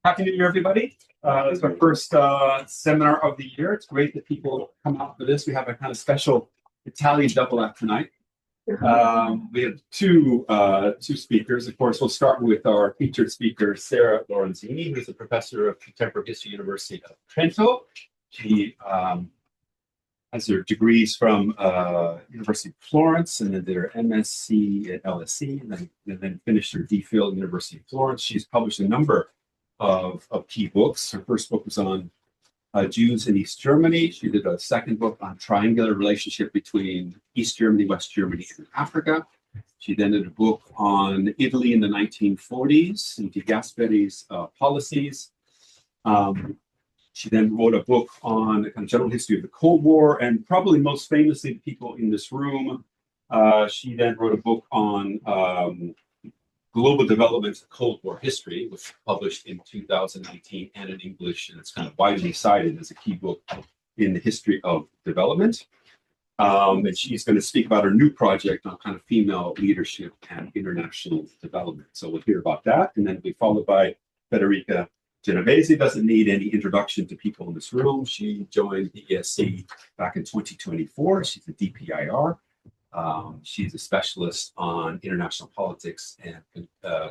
Happy New Year, everybody. It's our first seminar of the year. It's great that people come out for this. We have a kind of special Italian double act tonight. We have two speakers. Of course, we'll start with our featured speaker, Sara Lorenzini, who's a professor of contemporary history, University of Trento. She has her degrees from University of Florence, and then did her MSc at LSE, and then finished her DPhil at University of Florence. She's published a number of key books. Her first book was on Jews in East Germany. She did a second book on triangular relationship between East Germany, West Germany, and Africa. She then did a book on Italy in the 1940s and De Gasperi's policies. She then wrote a book on the kind of general history of the Cold War, and probably most famously to people in this room, she then wrote a book on global developments of Cold War history, which was published in 2019 and in English, and it's kind of widely cited as a key book in the history of development. And she's going to speak about her new project on kind of female leadership and international development. So we'll hear about that, and then it'll be followed by Federica. Genovese doesn't need any introduction to people in this room. She joined the ESC back in 2024. She's a DPIR. She's a specialist on international politics and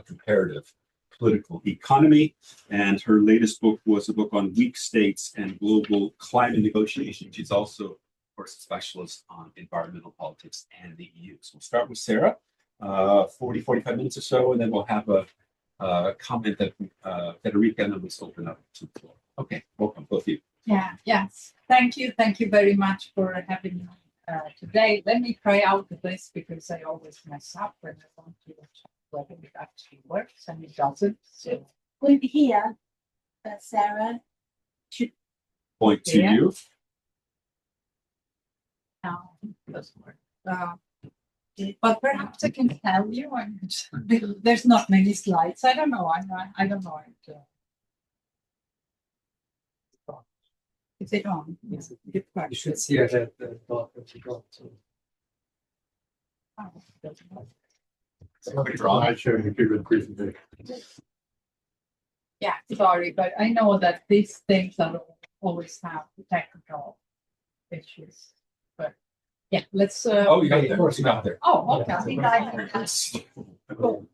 comparative political economy. And her latest book was a book on weak states and global climate negotiation. She's also, of course, a specialist on environmental politics and the EU. So we'll start with Sara, 45 minutes or so, and then we'll have a comment that Federica, and then let's open up to the floor. Okay, welcome, both of you. Yes. Thank you very much for having me today. Let me try out this because I always mess up when I want to check whether it actually works, and it doesn't. So Over here, Sara should Point to you. no, it doesn't work. But perhaps I can tell you. There's not many slides. I don't know. I don't know. Is it on? Yes. You should see the dot that you got. Oh, it doesn't work. I showed you a good presentation. Yeah, sorry, but I know that these things are always have technical issues. But yeah, let's. Oh, you got it. Of course, you got there. Oh, okay. Cool.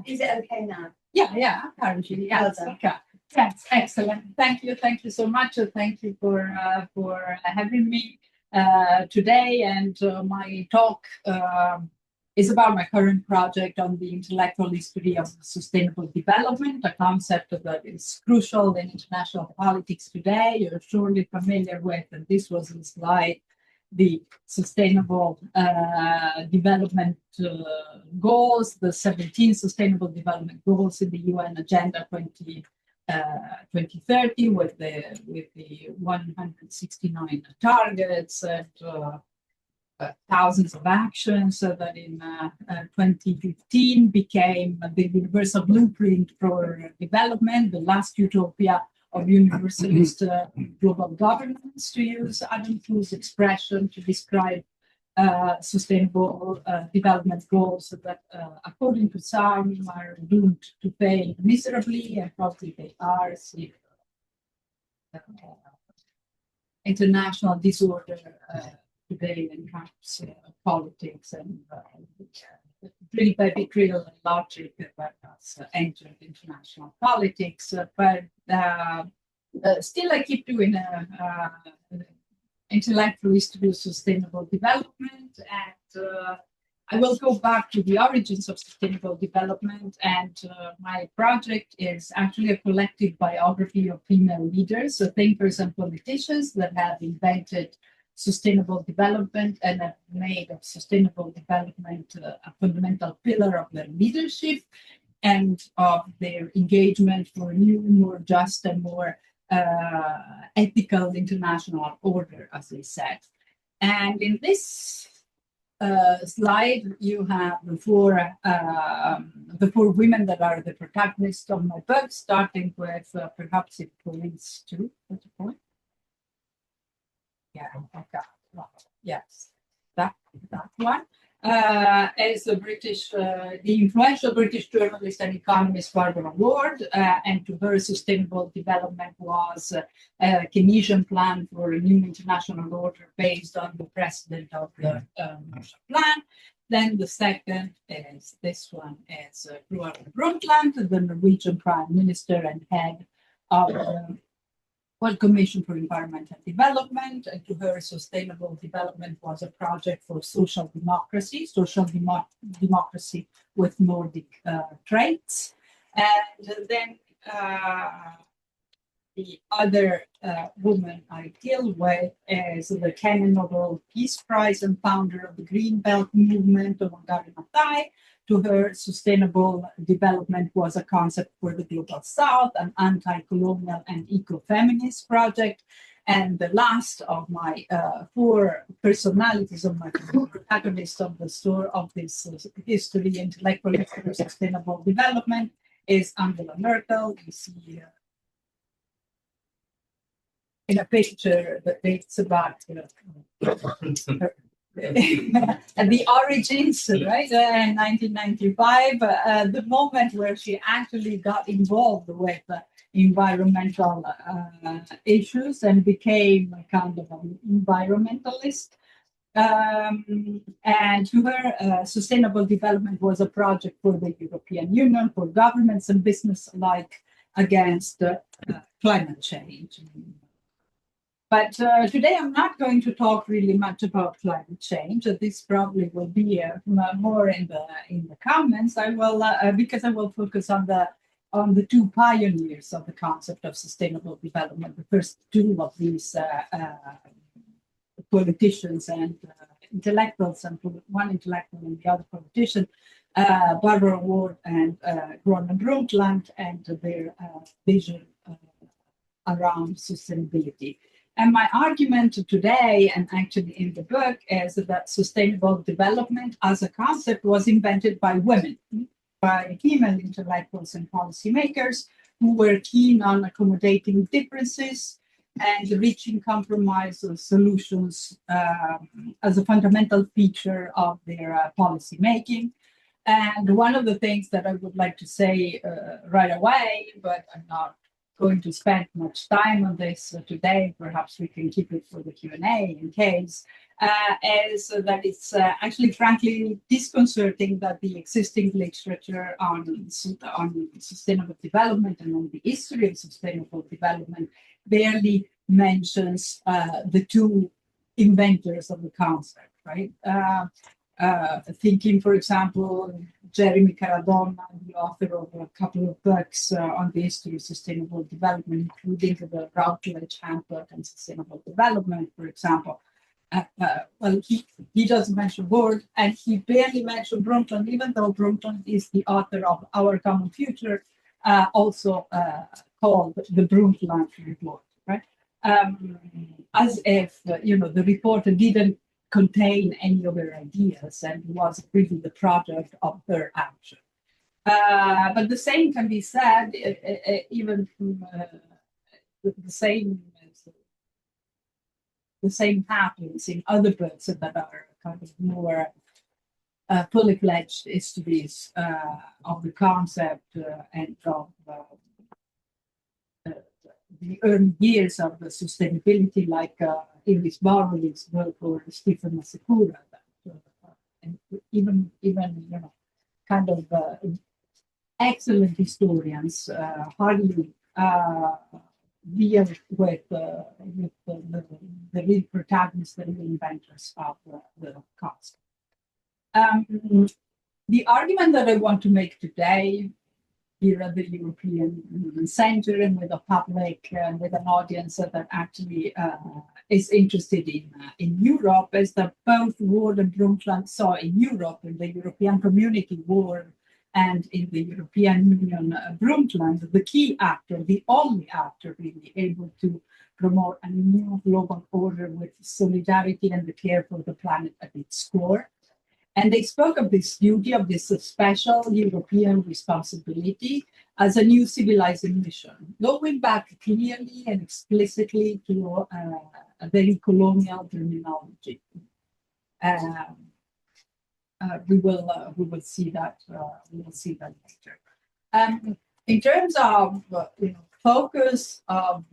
Is it okay now? Yeah, apparently, yes. Okay. Yes, excellent. Thank you so much. Thank you for having me today. And my talk is about my current project on the intellectual history of sustainable development, a concept that is crucial in international politics today. You're surely familiar with, and this was a slide, the sustainable development goals, the 17 sustainable development goals in the UN Agenda 2030 with the 169 targets and thousands of actions that in 2015 became the universal blueprint for development, the last utopia of universalist global governance, to use Adam Flu's expression to describe sustainable development goals that, according to some, are doomed to fail miserably, and probably they are. See, international disorder today entraps politics and really by real logic that has entered international politics. But still, I keep doing intellectual history of sustainable development, and I will go back to the origins of sustainable development. And my project is actually a collective biography of female leaders, so thinkers and politicians that have invented sustainable development and have made of sustainable development a fundamental pillar of their leadership and of their engagement for a new, more just and more ethical international order, as they said. And in this slide, you have the four women that are the protagonists of my book, starting with perhaps it points to at the point. Yeah, okay. Well, yes, that one. as the influential British journalist and economist Barbara Ward, and to her, sustainable development was a Keynesian plan for a new international order based on the precedent of the Marshall Plan. Then the second is this one is Gro Brundtland, the Norwegian Prime Minister and head of the World Commission for Environmental Development, and to her, sustainable development was a project for social democracy with Nordic traits. And then the other woman I deal with is the Kenyan Nobel Peace Prize and founder of the Green Belt movement, Wangari Maathai. To her, sustainable development was a concept for the Global South, an anti-colonial and eco-feminist project. And the last of my four personalities, of my four protagonists of the story of this history, intellectual history of sustainable development, is Angela Merkel. You see in a picture that dates about the origins, right? In 1995, the moment where she actually got involved with environmental issues and became a kind of an environmentalist. And to her, sustainable development was a project for the European Union, for governments and business alike against climate change. But today I'm not going to talk really much about climate change. This probably will be more in the comments. I will because I will focus on the two pioneers of the concept of sustainable development. The first two of these politicians and intellectuals, and one intellectual and the other politician, Barbara Ward and Gro Brundtland, and their vision around sustainability. And my argument today, and actually in the book, is that sustainable development as a concept was invented by women, by female intellectuals and policymakers who were keen on accommodating differences and reaching compromise solutions as a fundamental feature of their policy making. And one of the things that I would like to say right away, but I'm not going to spend much time on this today, perhaps we can keep it for the Q&A in case, is that it's actually frankly disconcerting that the existing literature on sustainable development and on the history of sustainable development barely mentions the two inventors of the concept, right? Thinking, for example, Jeremy Caradonna, the author of a couple of books on the history of sustainable development, including the Routledge Handbook on Sustainable Development, for example. Well, he doesn't mention Ward, and he barely mentioned Brundtland, even though Brundtland is the author of Our Common Future, also called the Brundtland Report, right? As if, the report didn't contain any of her ideas and was really the product of her action. But the same can be said, even from the same happens in other books that are kind of more fully fledged histories of the concept and of the early years of the sustainability, like Iris Barley's work or Stephen Masekura, and even kind of excellent historians hardly deal with the real protagonists, the real inventors of the concept. The argument that I want to make today here at the European Center and with a public and with an audience that actually is interested in Europe is that both Ward and Brundtland saw in Europe, in the European Community, Ward, and in the European Union, Brundtland, the key actor, the only actor really able to promote a new global order with solidarity and the care for the planet at its core. And they spoke of this duty, of this special European responsibility as a new civilizing mission, going back clearly and explicitly to a very colonial terminology. we will see that later. In terms of focus of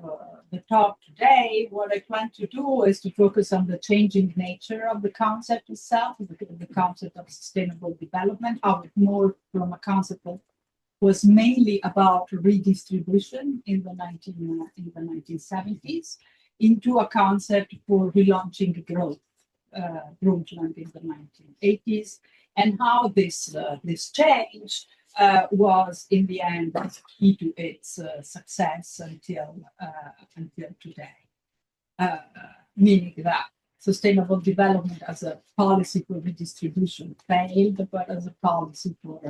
the talk today, what I plan to do is to focus on the changing nature of the concept itself, the concept of sustainable development, how it moved from a concept that was mainly about redistribution in the 1970s into a concept for relaunching growth, Brundtland in the 1980s, and how this change was in the end key to its success until today. Meaning that sustainable development as a policy for redistribution failed, but as a policy for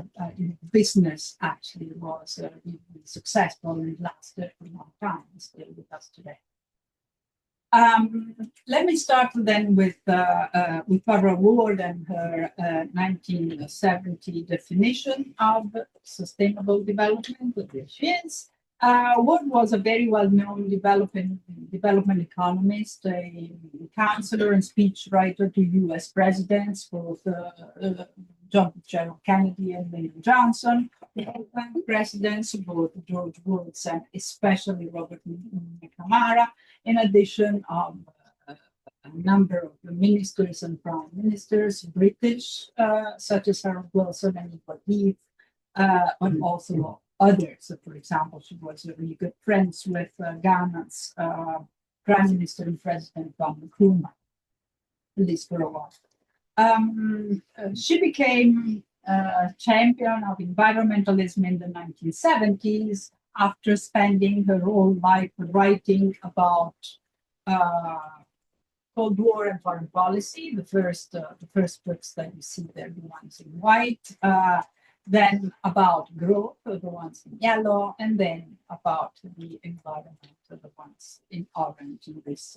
business actually was really successful and lasted for a long time, still with us today. Let me start then with Barbara Ward and her 1970 definition of sustainable development, which is Ward was a very well-known development economist, a counselor and speechwriter to U.S. presidents, both John Fitzgerald Kennedy and Lyndon Johnson, presidents, both George Woods and especially Robert McNamara, in addition of a number of ministers and prime ministers, British, such as Harold Wilson and Edward Heath, but also others. So, for example, she was really good friends with Ghana's Prime Minister and President John Nkrumah, at least for a while. She became champion of environmentalism in the 1970s after spending her whole life writing about Cold War and foreign policy. The first books that you see there, the ones in white, then about growth, the ones in yellow, and then about the environment, the ones in orange. In this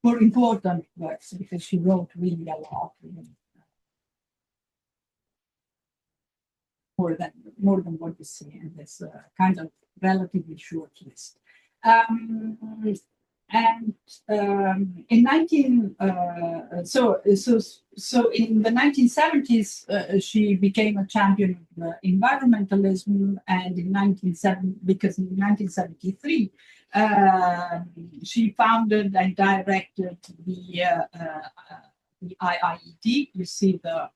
more important works, because she wrote really a lot. More than what you see in this kind of relatively short list. In the 1970s, she became a champion of environmentalism, and because in 1973 she founded and directed the IIED. You see the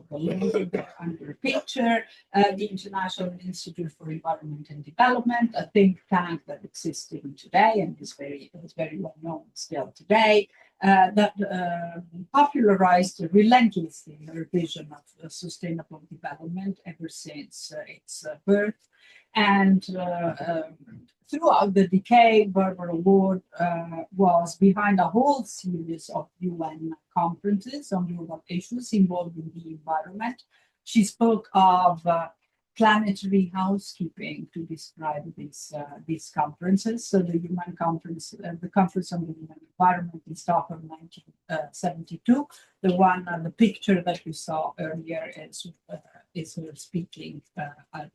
logo there under the picture, the International Institute for Environment and Development, a think tank that exists even today and is very well known still today, that popularized relentlessly her vision of sustainable development ever since its birth. And throughout the decade, Barbara Ward was behind a whole series of UN conferences on global issues involving the environment. She spoke of planetary housekeeping to describe these conferences. So the UN conference, the Conference on the Human Environment in Stockholm, 1972. The picture that we saw earlier is her speaking at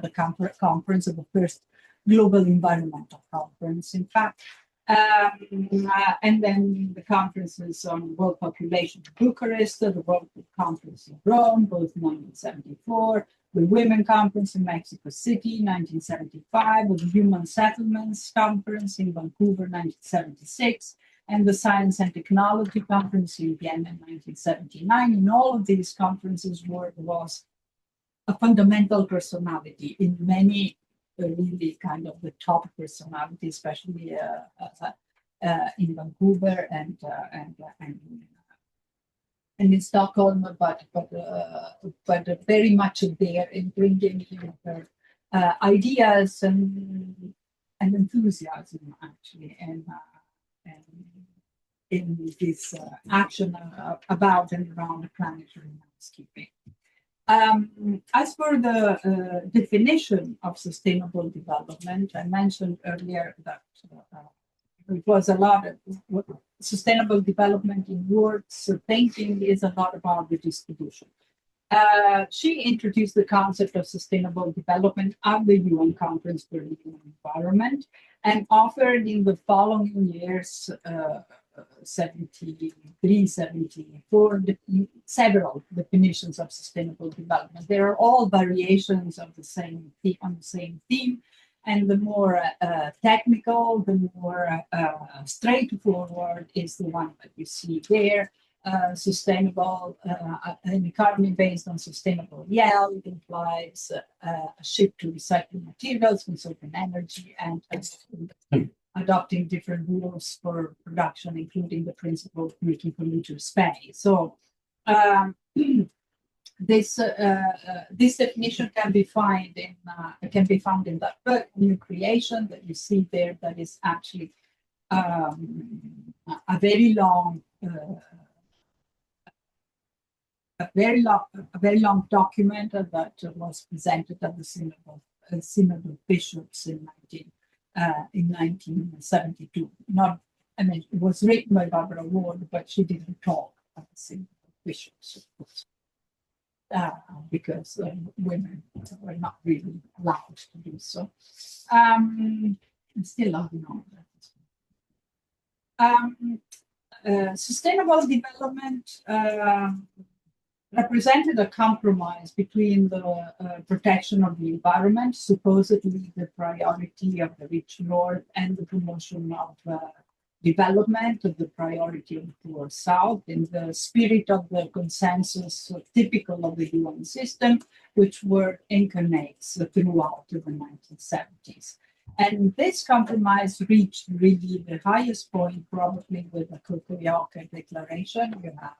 the conference, of the first global environmental conference, in fact. And then the conferences on world population in Bucharest, the World Conference in Rome, both 1974, the Women Conference in Mexico City, 1975, the Human Settlements Conference in Vancouver, 1976, and the Science and Technology Conference in Vienna, 1979. In all of these conferences, Ward was a fundamental personality in many really kind of the top personalities, especially in Vancouver and in Stockholm, but very much there in bringing her ideas and enthusiasm actually, and in this action about and around planetary housekeeping. As for the definition of sustainable development, I mentioned earlier that it was a lot of sustainable development in words. Thinking is a lot about redistribution. She introduced the concept of sustainable development at the UN Conference for the Human Environment, and offered in the following years 73, 74, several definitions of sustainable development. They are all variations of the same on the same theme. And the more technical, the more straightforward is the one that you see there. Sustainable, an economy based on sustainable yield implies a shift to recycling materials, conserving energy, and adopting different rules for production, including the principle of making polluters pay. So this definition can be found in that book, New Creation, that you see there. That is actually a very long document that was presented at the Synod of Bishops in 1972. It was written by Barbara Ward, but she didn't talk at the Synod of Bishops, of course, because women were not really allowed to do so. I'm still loving all that. Sustainable development represented a compromise between the protection of the environment, supposedly the priority of the rich north, and the promotion of development of the priority of the poor south, in the spirit of the consensus typical of the UN system, which were incarnates throughout the 1970s. And this compromise reached really the highest point, probably with the Kokoyaka Declaration. You have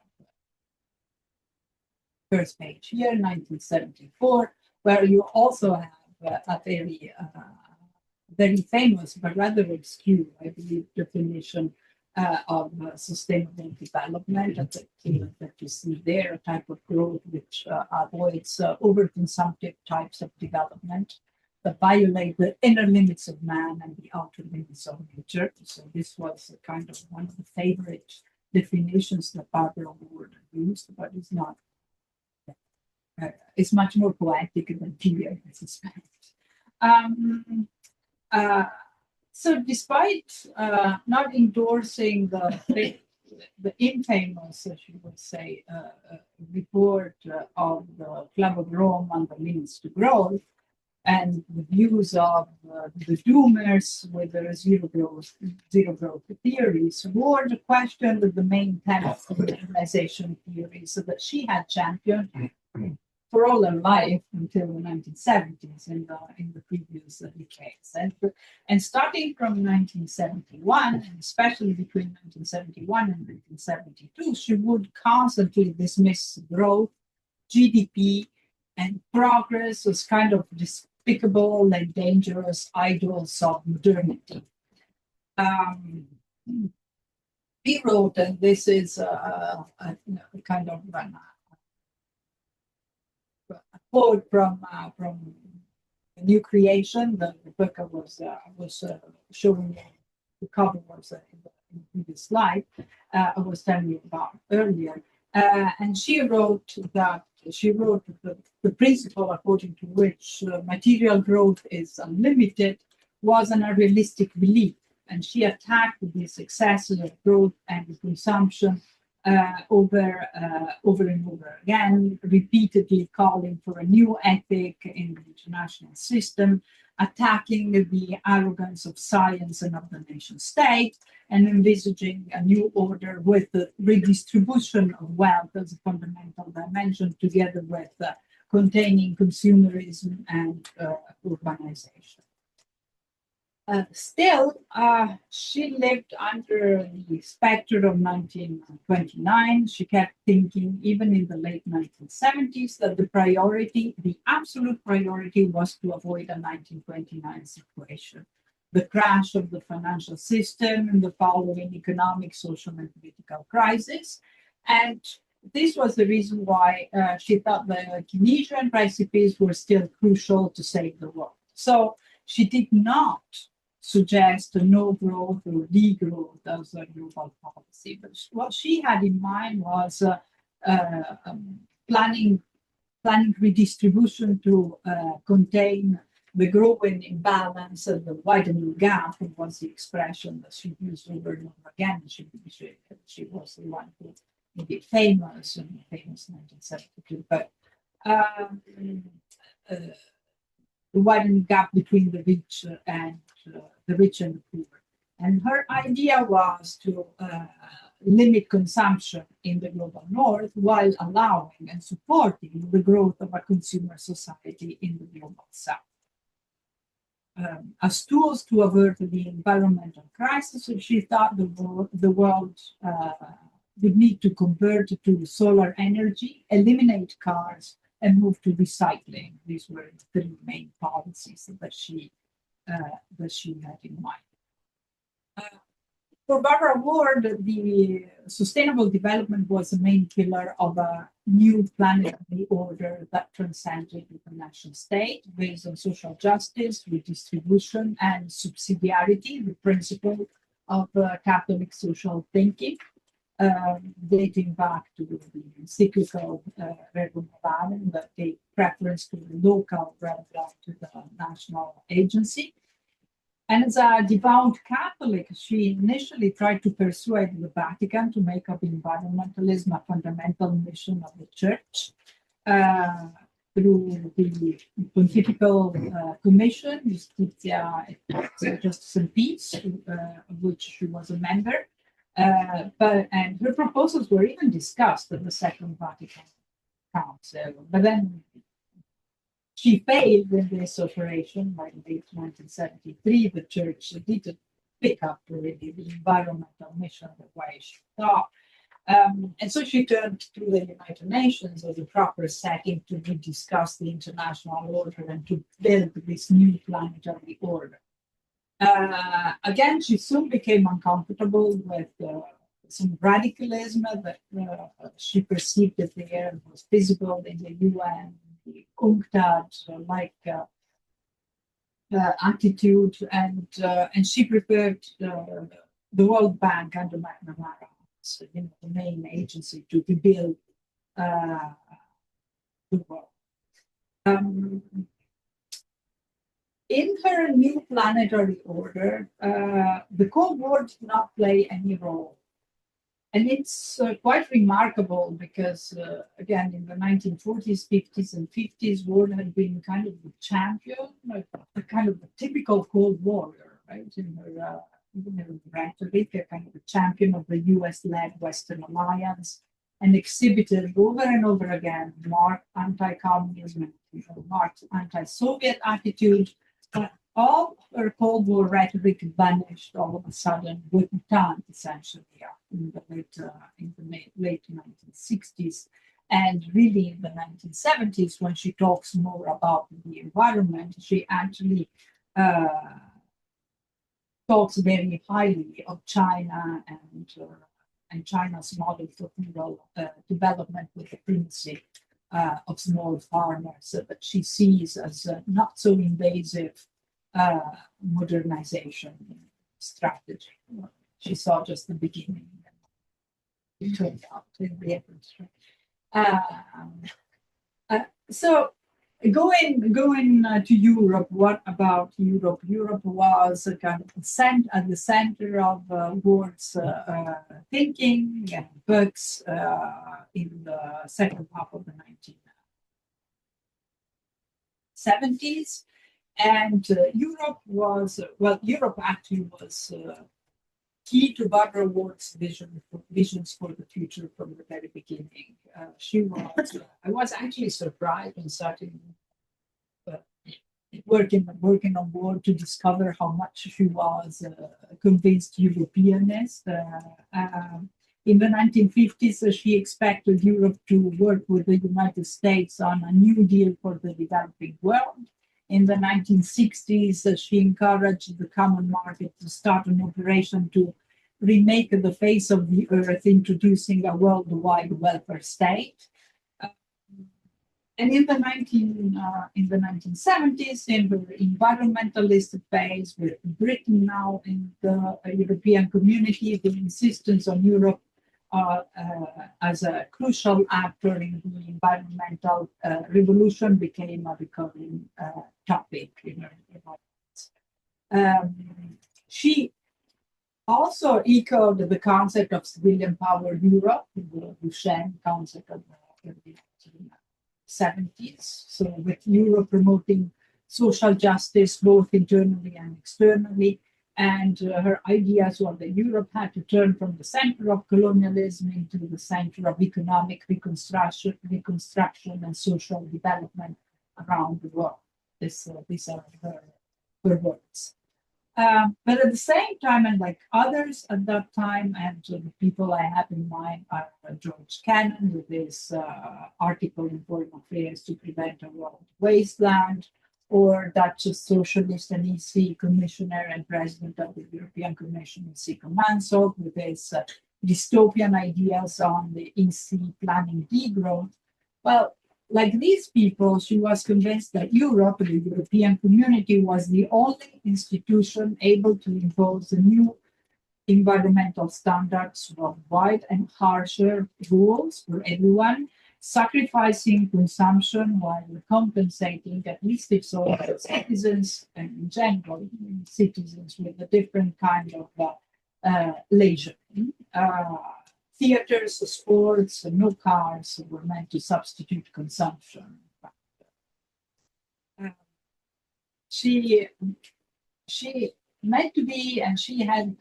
first page here, 1974, where you also have a very famous but rather obscure, I believe, definition of sustainable development that you see there, a type of growth which avoids overconsumptive types of development that violate the inner limits of man and the outer limits of nature. So this was kind of one of the favorite definitions that Barbara Ward used, but it's not. It's much more poetic than clear, I suspect. So despite not endorsing the infamous, as you would say, report of the Club of Rome on the limits to growth, and the views of the doomers with their zero growth theories, Ward questioned the main tenets of the urbanization theory, so that she had championed for all her life until the 1970s in the previous decades. And starting from 1971, and especially between 1971 and 1972, she would constantly dismiss growth, GDP, and progress as kind of despicable and dangerous idols of modernity. He wrote, and this is a kind of a quote from The New Creation. The book I was showing you, the cover was in the previous slide, I was telling you about earlier. And she wrote the principle according to which material growth is unlimited was an unrealistic belief. And she attacked this excessive growth and consumption over and over again, repeatedly calling for a new ethic in the international system, attacking the arrogance of science and of the nation state, and envisaging a new order with the redistribution of wealth as a fundamental dimension, together with containing consumerism and urbanization. Still, she lived under the specter of 1929. She kept thinking, even in the late 1970s, that the absolute priority was to avoid a 1929 situation, the crash of the financial system and the following economic, social, and political crisis. And this was the reason why she thought the Keynesian recipes were still crucial to save the world. So she did not suggest no growth or degrowth as a global policy. But what she had in mind was planning redistribution to contain the growing imbalance and the widening gap was the expression that she used over and over again. She was the one who made it famous in the famous 1972. But the widening gap between the rich and the poor. And her idea was to limit consumption in the global north while allowing and supporting the growth of a consumer society in the global south. As tools to avert the environmental crisis, she thought the world would need to convert to solar energy, eliminate cars, and move to recycling. These were the three main policies that she had in mind. For Barbara Ward, the sustainable development was the main pillar of a new planetary order that transcended the nation state based on social justice, redistribution, and subsidiarity, the principle of Catholic social thinking, dating back to the encyclical Rerum Novarum that gave preference to the local rather than to the national agency. And as a devout Catholic, she initially tried to persuade the Vatican to make of environmentalism a fundamental mission of the Church through the Pontifical Commission, Justice and Peace, of which she was a member. And her proposals were even discussed at the Second Vatican Council. But then she failed in this operation by late 1973. The Church didn't pick up really the environmental mission the way she thought. And so she turned to the United Nations as a proper setting to rediscuss the international order and to build this new planetary order. Again, she soon became uncomfortable with some radicalism that she perceived that there was visible in the UN, the UNCTAD-like attitude, and she preferred the World Bank under McNamara, so, the main agency to rebuild the world. In her new planetary order, the Cold War did not play any role. And it's quite remarkable because, again, in the 1940s, 50s, and 50s, Ward had been kind of the champion, like a kind of a typical Cold Warrior, right? In her rhetoric, a kind of a champion of the US-led Western alliance, and exhibited over and over again marked anti-communism and marked anti-Soviet attitude. But all her Cold War rhetoric vanished all of a sudden with Bhutan, essentially, in the late 1960s. And really in the 1970s, when she talks more about the environment, she actually talks very highly of China and China's model for rural development with the primacy of small farmers that she sees as not so invasive modernization strategy. She saw just the beginning. It turned out in the end. So going to Europe, what about Europe? Europe was a kind of at the center of Ward's thinking and books in the second half of the 1970s. And Europe actually was key to Barbara Ward's visions for the future from the very beginning. I was actually surprised when starting working on Ward to discover how much she was a convinced Europeanist. In the 1950s, she expected Europe to work with the United States on a New Deal for the developing world. In the 1960s, she encouraged the common market to start an operation to remake the face of the earth, introducing a worldwide welfare state. And in the 1970s, in the environmentalist phase, with Britain now in the European community, the insistence on Europe as a crucial actor in the environmental revolution became a recurring topic in her life. She also echoed the concept of civilian power Europe, the Duchenne concept of the early 1970s. So with Europe promoting social justice both internally and externally, and her ideas were that Europe had to turn from the center of colonialism into the center of economic reconstruction and social development around the world. These are her words. But at the same time, and like others at that time, and the people I have in mind are George Kennan with his article in Foreign Affairs to Prevent a World Wasteland, or Dutch socialist and EC commissioner and president of the European Commission, Sico Mansholt, with his dystopian ideas on the EC planning degrowth. Well, like these people, she was convinced that Europe, the European community, was the only institution able to impose the new environmental standards worldwide and harsher rules for everyone, sacrificing consumption while compensating, at least if so, citizens and in general citizens with a different kind of leisure. Theaters, sports, no cars were meant to substitute consumption. She meant to be, and she had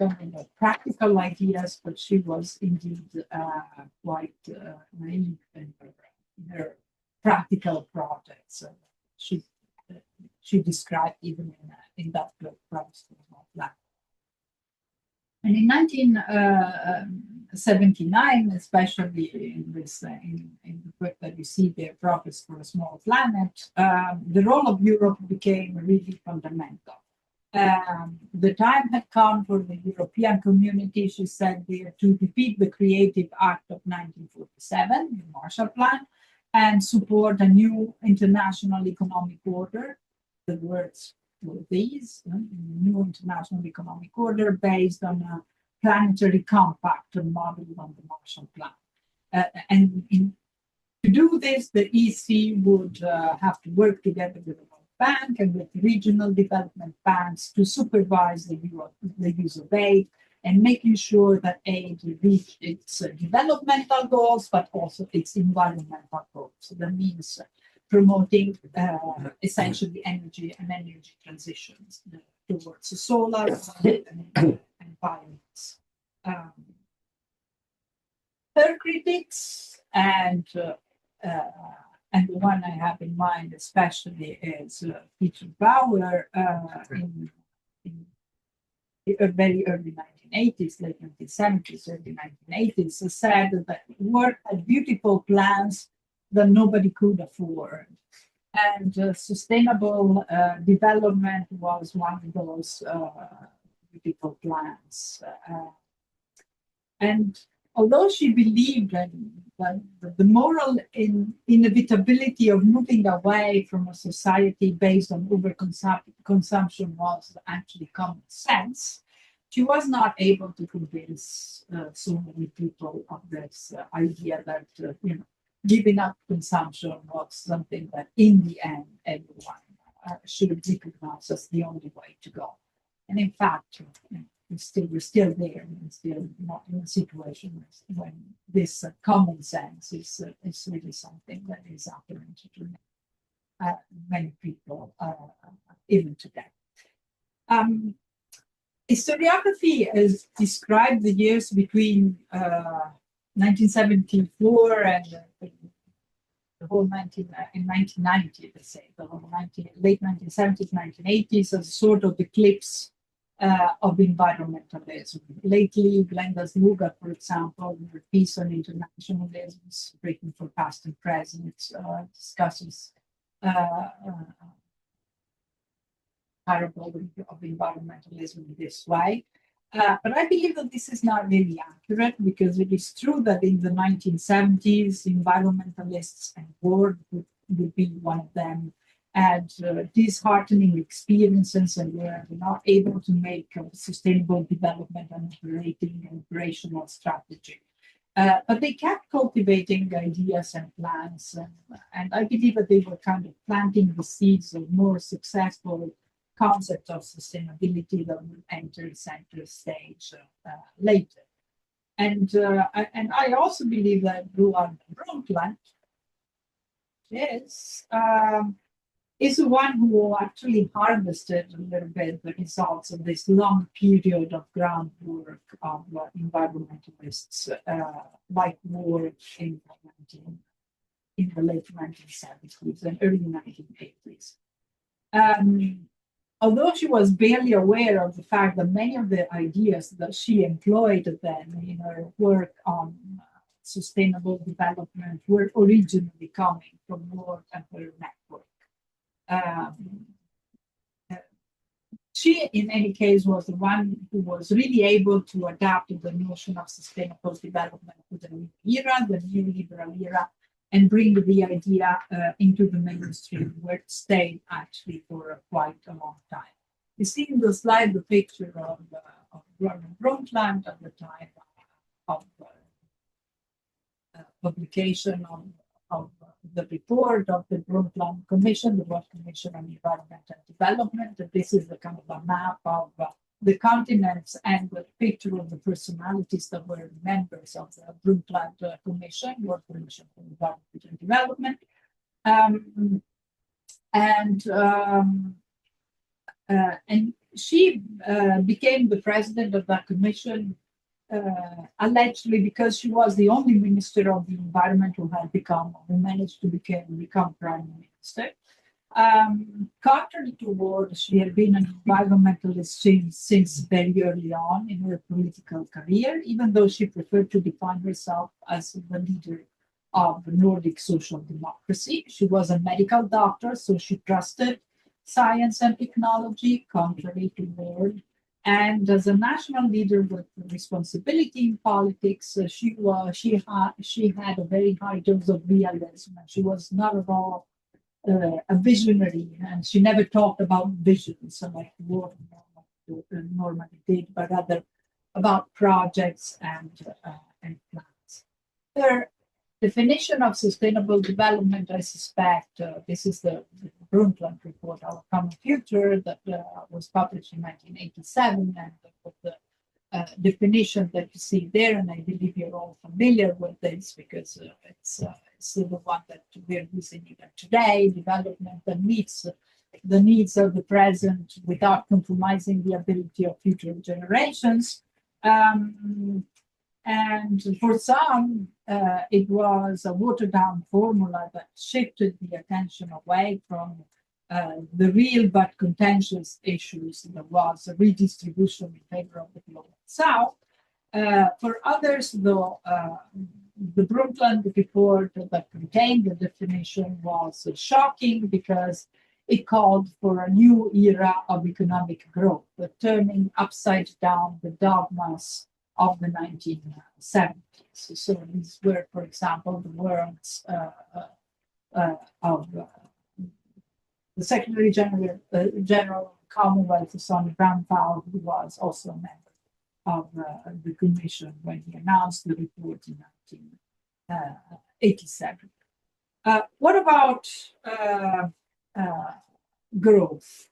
practical ideas, but she was indeed quite naive in her practical projects. She described even in that book, Life. And in 1979, especially in this in the book that you see there, Profits for a Small Planet, the role of Europe became really fundamental. The time had come for the European community, she said there, to defeat the Creative Act of 1947, the Marshall Plan, and support a new international economic order. The words were these, new international economic order based on a planetary compact modeled on the Marshall Plan. To do this, the EC would have to work together with the World Bank and with regional development banks to supervise the use of aid and making sure that aid reached its developmental goals, but also its environmental goals. So that means promoting essentially energy transitions towards solar and biomass. Her critics and the one I have in mind especially is Peter Bauer in the very early 1980s, late 1970s, early 1980s, said that work had beautiful plans that nobody could afford. And sustainable development was one of those beautiful plans. And although she believed that the moral inevitability of moving away from a society based on overconsumption was actually common sense, she was not able to convince so many people of this idea that giving up consumption was something that in the end everyone should recognize as the only way to go. And in fact, we're still there, and still not in a situation when this common sense is really something that is apparent to many people even today. Historiography has described the years between 1974 and the whole 1990, let's say, the whole late 1970s, 1980s, as a sort of eclipse of environmentalism. Lately, Glenda Zluga, for example, in her piece on internationalism, Britain for Past and Present, discusses parable of environmentalism in this way. But I believe that this is not really accurate, because it is true that in the 1970s, environmentalists and Ward would be one of them, had disheartening experiences and were not able to make a sustainable development and operational strategy. But they kept cultivating ideas and plans, and I believe that they were kind of planting the seeds of more successful concepts of sustainability that will enter center stage later. And I also believe that Roald Brundtland is the one who actually harvested a little bit the results of this long period of groundwork of environmentalists like Ward in the late 1970s and early 1980s. Although she was barely aware of the fact that many of the ideas that she employed then in her work on sustainable development were originally coming from Ward and her network. She, in any case, was the one who was really able to adapt the notion of sustainable development to the new era, the new liberal era, and bring the idea into the mainstream, where it stayed actually for quite a long time. You see in the slide the picture of Roland Brundtland at the time of publication of the report of the Brundtland Commission, the World Commission on Environment and Development. This is the kind of a map of the continents and the picture of the personalities that were members of the Brundtland Commission, World Commission on Environment and Development. And she became the president of that commission allegedly because she was the only minister of the environment who managed to become prime minister. Contrary to Ward, she had been an environmentalist since very early on in her political career, even though she preferred to define herself as the leader of Nordic social democracy. She was a medical doctor, so she trusted science and technology, contrary to Ward. And as a national leader with responsibility in politics, she had a very high dose of realism. She was not at all a visionary, and she never talked about visions like Ward normally did, but rather about projects and plans. Her definition of sustainable development, I suspect, this is the Brundtland report, Our Common Future, that was published in 1987, and the definition that you see there, and I believe you're all familiar with this because it's the one that we're using even today, development that meets the needs of the present without compromising the ability of future generations. And for some, it was a watered-down formula that shifted the attention away from the real but contentious issues that was a redistribution in favor of the global South. For others, though, the Brundtland report that contained the definition was shocking because it called for a new era of economic growth, the upside down the dogmas of the 1970s. So these were, for example, the words of the Secretary General Commonwealth, Sonny Brownfeld, who was also a member of the Commission when he announced the report in 1987. What about growth?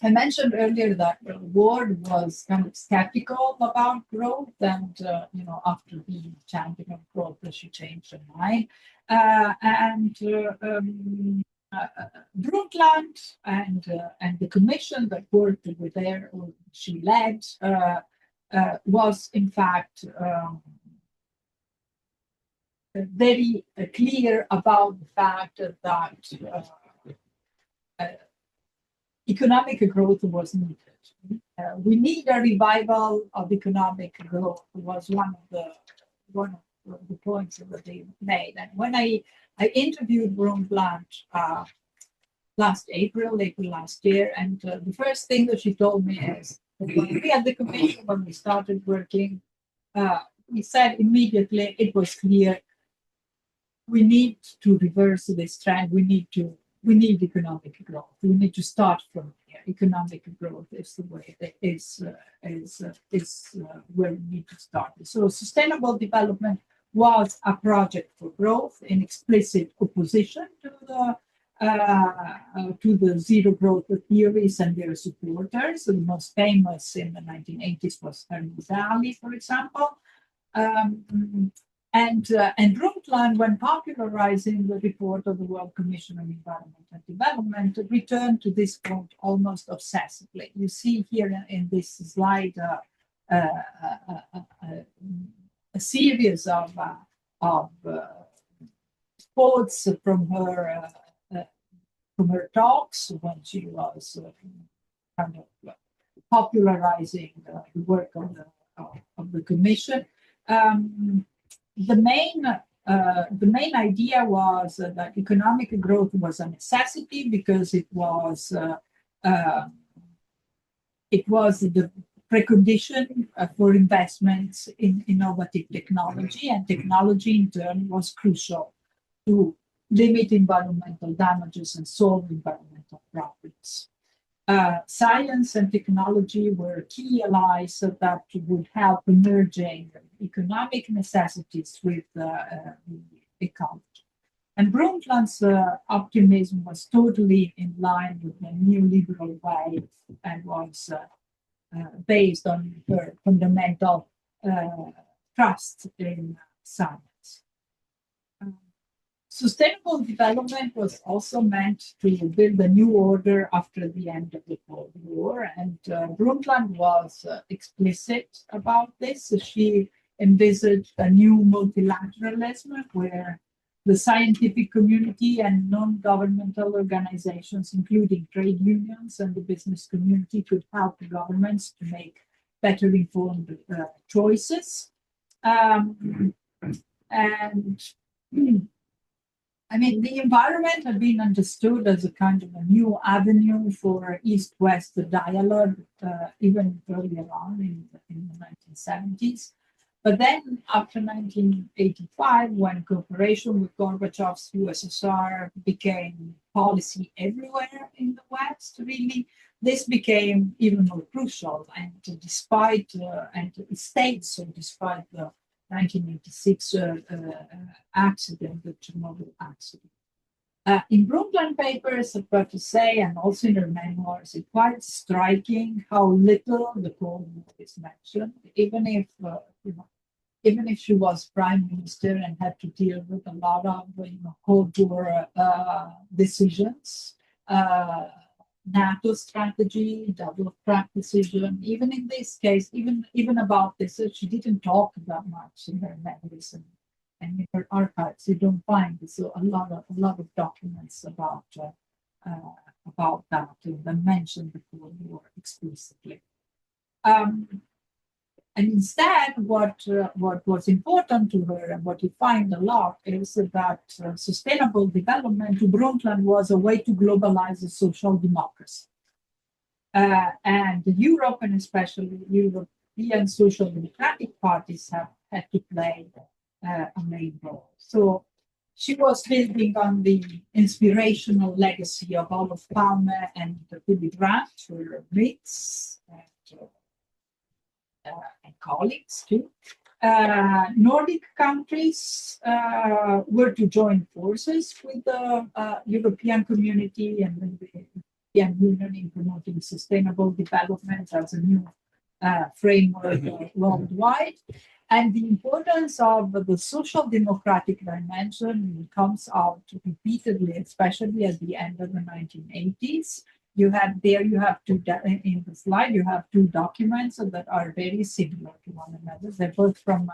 I mentioned earlier that Ward was kind of skeptical about growth, and after being a champion of growth, she changed her mind. Brundtland and the commission that worked with her, she led, was in fact very clear about the fact that economic growth was needed. We need a revival of economic growth. Was one of the points that they made. And when I interviewed Brundtland last April last year, and the first thing that she told me is when we had the commission, when we started working, we said immediately it was clear we need to reverse this trend. We need to we need economic growth. We need to start from here. Economic growth is the way that is where we need to start. So sustainable development was a project for growth in explicit opposition to the zero growth theories and their supporters. So the most famous in the 1980s was Lorenzini, for example. And Brundtland, when popularizing the report of the World Commission on Environment and Development, returned to this point almost obsessively. You see here in this slide a series of quotes from her talks when she was kind of popularizing the work of the Commission. The main idea was that economic growth was a necessity because it was the precondition for investments in innovative technology, and technology in turn was crucial to limit environmental damages and solve environmental problems. Science and technology were key allies that would help merging economic necessities with ecology. And Brundtland's optimism was totally in line with the neoliberal way and was based on her fundamental trust in science. Sustainable development was also meant to build a new order after the end of the Cold War, and Brundtland was explicit about this. So she envisaged a new multilateralism where the scientific community and non-governmental organizations, including trade unions and the business community, could help governments to make better informed choices. I mean, the environment had been understood as a kind of a new avenue for East-West dialogue, even earlier on in the 1970s. But then, after 1985, when cooperation with Gorbachev's USSR became policy everywhere in the West, really, this became even more crucial. And despite the 1986 accident, the Chernobyl accident. In Brundtland papers, I've got to say, and also in her memoirs, it's quite striking how little the Cold War is mentioned, even if she was prime minister and had to deal with a lot of Cold War decisions. NATO strategy, double track decision. Even in this case, even about this, she didn't talk that much in her memories and in her archives. You don't find so a lot of documents about that and mention the Cold War explicitly. And instead, what was important to her and what you find a lot is that sustainable development to Brundtland was a way to globalize the social democracy. And Europe, and especially European social democratic parties, have had to play a main role. So she was building on the inspirational legacy of Olof Palme and Willy Brandt, her mates, and colleagues too. Nordic countries were to join forces with the European community and the European Union in promoting sustainable development as a new framework worldwide. And the importance of the social democratic dimension comes out repeatedly, especially at the end of the 1980s. You have two in the slide. You have two documents that are very similar to one another. They're both from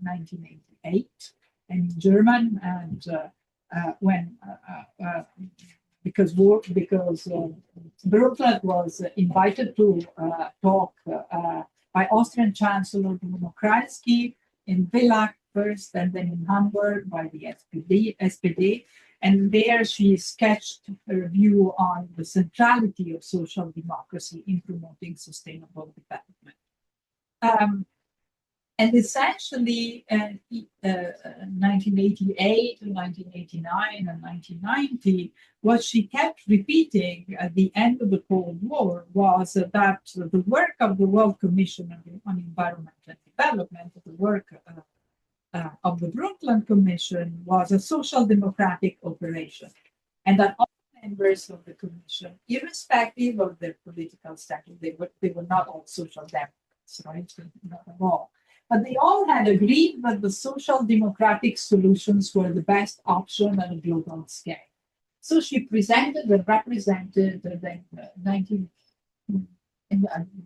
1988 and in German. And because Brundtland was invited to talk by Austrian Chancellor Bruno Kreisky in Villach first, and then in Hamburg by the SPD. And there she sketched her view on the centrality of social democracy in promoting sustainable development. And essentially, 1988, 1989, and 1990, what she kept repeating at the end of the Cold War was that the work of the World Commission on Environment and Development, the work of the Brundtland Commission, was a social democratic operation, and that all members of the Commission, irrespective of their political status, they were not all social democrats, right? Not at all. But they all had agreed that the social democratic solutions were the best option at a global scale. So she presented and represented the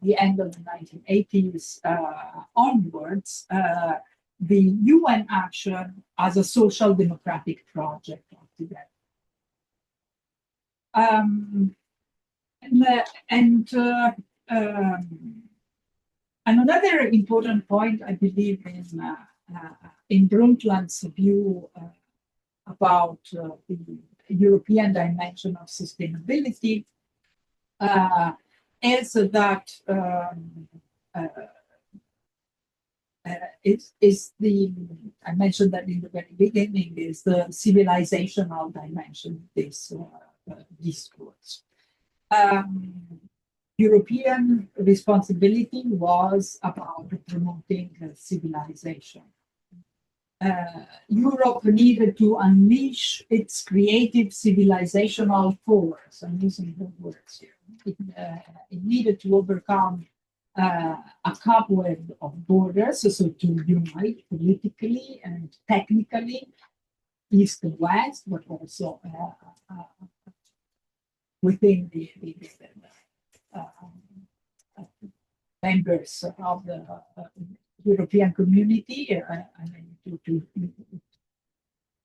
the end of the 1980s onwards the UN action as a social democratic project altogether. And another important point, I believe, in Brundtland's view about the European dimension of sustainability is that I mentioned that in the very beginning, is the civilizational dimension of this discourse. European responsibility was about promoting civilization. Europe needed to unleash its creative civilizational force. I'm using the words here. It needed to overcome a cobweb of borders, so to unite politically and technically, East and West, but also within the members of the European community, to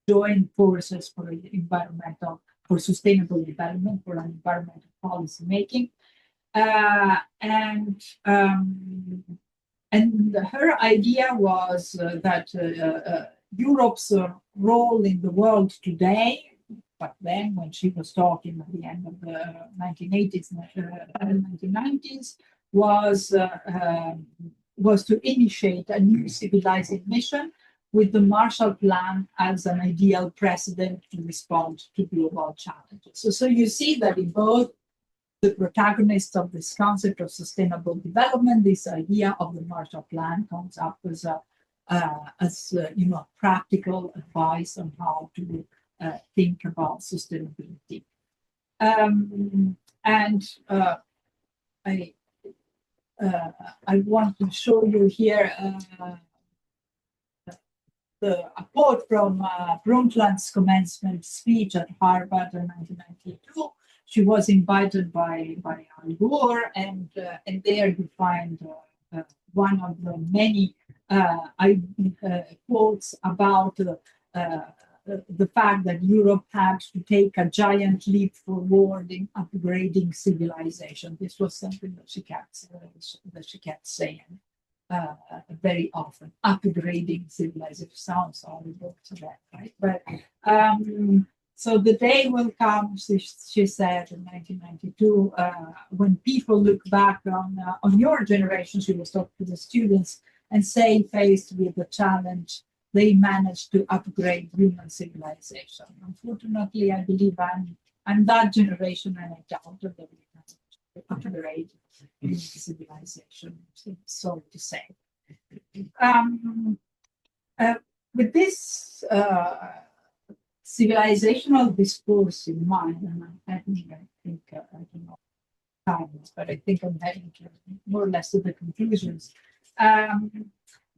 join forces for sustainable development, for environmental policy making, and her idea was that Europe's role in the world today, but then when she was talking at the end of the 1980s and 1990s, was to initiate a new civilizing mission with the Marshall Plan as an ideal precedent to respond to global challenges. So you see that in both the protagonists of this concept of sustainable development, this idea of the Marshall Plan comes up as practical advice on how to think about sustainability. I want to show you here a quote from Brundtland's commencement speech at Harvard in 1992. She was invited by Al Gore, and there you find one of the many quotes about the fact that Europe had to take a giant leap forward in upgrading civilization. This was something that she kept saying very often. Upgrading civilization sounds horrible to that, right? But so the day will come, she said in 1992, when people look back on your generation, she was talking to the students, and say, faced with the challenge, they managed to upgrade human civilization. Unfortunately, I believe I'm that generation, and I doubt that we can upgrade human civilization. Sorry to say. With this civilizational discourse in mind, and I'm heading, I think, I don't know times, but I think I'm heading to more or less to the conclusions.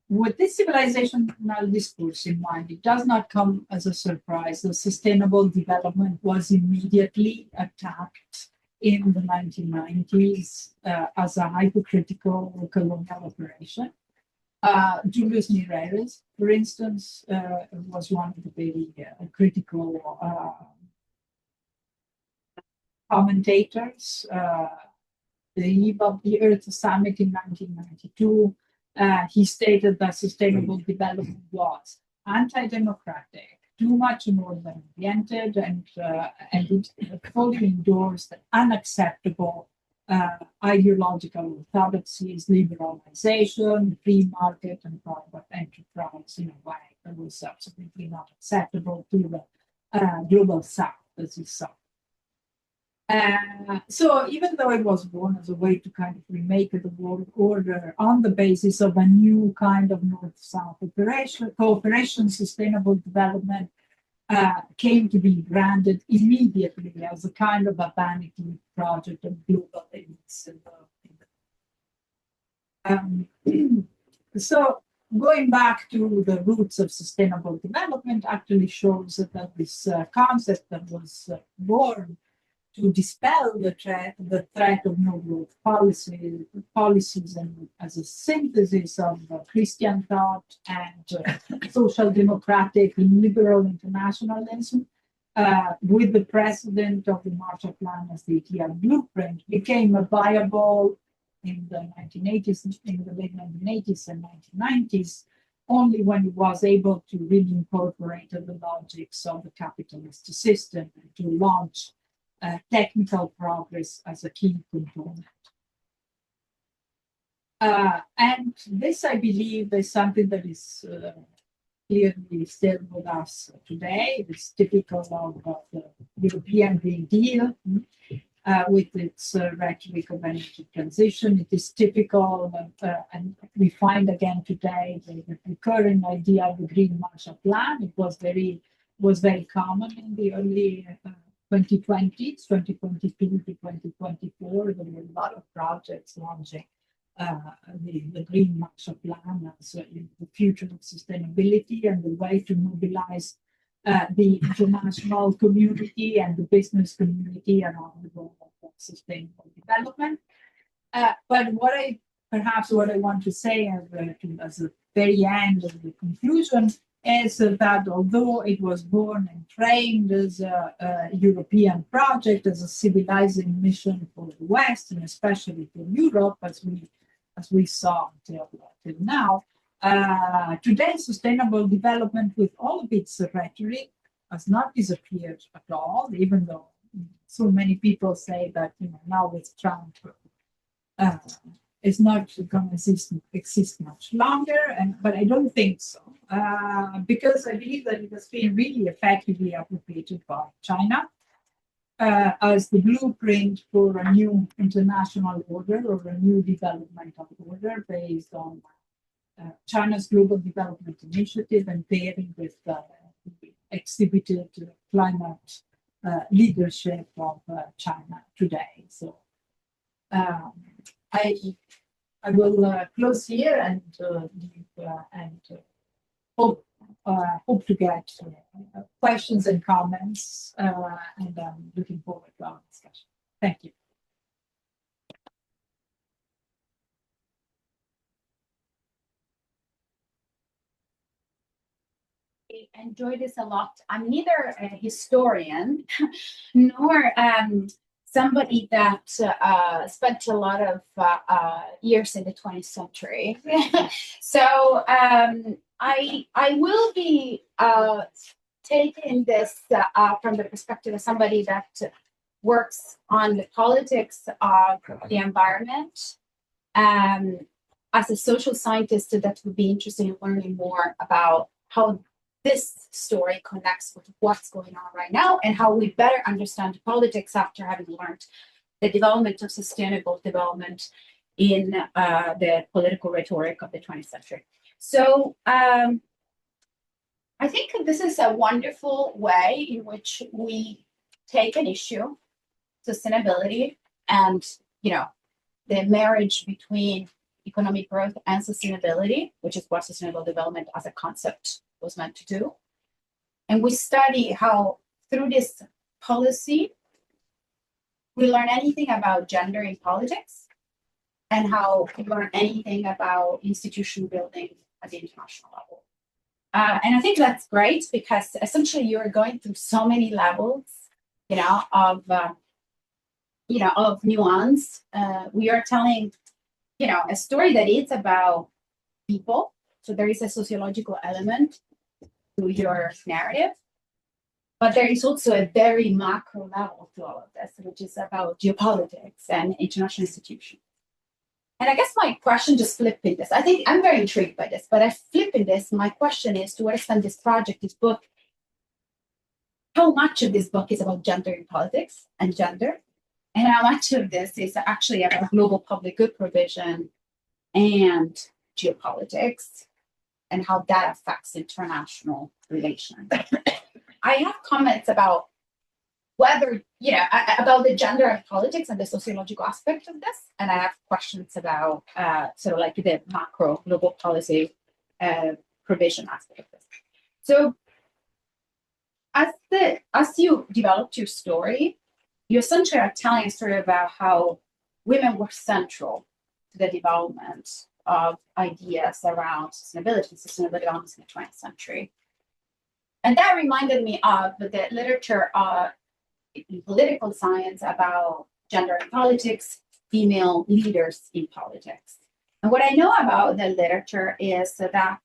With this civilizational discourse in mind, it does not come as a surprise that sustainable development was immediately attacked in the 1990s as a hypocritical colonial operation. Julius Nyerere, for instance, was one of the very critical commentators. The eve of the Earth Summit in 1992, he stated that sustainable development was anti-democratic, too much northern-oriented, and it fully endorsed an unacceptable ideological orthodoxies, liberalization, free market, and private enterprise in a way that was absolutely not acceptable to the global south, as you saw. So even though it was born as a way to kind of remake the world order on the basis of a new kind of North-South cooperation, sustainable development came to be branded immediately as a kind of a vanity project of global elites. So going back to the roots of sustainable development actually shows that this concept that was born to dispel the threat of no growth policies, and as a synthesis of Christian thought and social democratic liberal internationalism, with the precedent of the Marshall Plan as the ideal blueprint, became a viable in the 1980s, in the late 1980s and 1990s, only when it was able to really incorporate the logics of the capitalist system and to launch technical progress as a key component. And this, I believe, is something that is clearly still with us today. It's typical of the European Green Deal with its rhetoric of energy transition. It is typical, and we find again today the recurring idea of the Green Marshall Plan. It was very common in the early 2020s, 2022 to 2024, there were a lot of projects launching the Green Marshall Plan as the future of sustainability and the way to mobilize the international community and the business community around the goal of sustainable development. But what I want to say as the very end of the conclusion is that although it was born and framed as a European project, as a civilizing mission for the West, and especially for Europe, as we saw till now, today's sustainable development, with all of its rhetoric, has not disappeared at all, even though so many people say that now with Trump, it's not going to exist much longer, but I don't think so, because I believe that it has been really effectively appropriated by China as the blueprint for a new international order or a new developmental order based on China's Global Development Initiative and pairing with the exhibited climate leadership of China today. So I will close here and hope to get questions and comments, and I'm looking forward to our discussion. Thank you. I enjoy this a lot. I'm neither a historian nor somebody that spent a lot of years in the 20th century. So I will be taking this from the perspective of somebody that works on the politics of the environment. As a social scientist, that would be interested in learning more about how this story connects with what's going on right now and how we better understand politics after having learned the development of sustainable development in the political rhetoric of the 20th century. So I think this is a wonderful way in which we take an issue, sustainability, and the marriage between economic growth and sustainability, which is what sustainable development as a concept was meant to do. And we study how through this policy, we learn anything about gender in politics and how we learn anything about institution building at the international level. And I think that's great because essentially you're going through so many levels, of nuance. We are telling, a story that is about people. So there is a sociological element to your narrative. But there is also a very macro level to all of this, which is about geopolitics and international institutions. And I guess my question, just flipping this, I think I'm very intrigued by this, but I flipping this, my question is to what extent this project, this book, how much of this book is about gender in politics and gender, and how much of this is actually about global public good provision and geopolitics, and how that affects international relations. I have comments about whether, about the gender and politics and the sociological aspect of this. And I have questions about sort of like the macro global policy provision aspect of this. So as you developed your story, you essentially are telling a story about how women were central to the development of ideas around sustainability and sustainable development in the 20th century. And that reminded me of the literature in political science about gender in politics, female leaders in politics. And what I know about the literature is that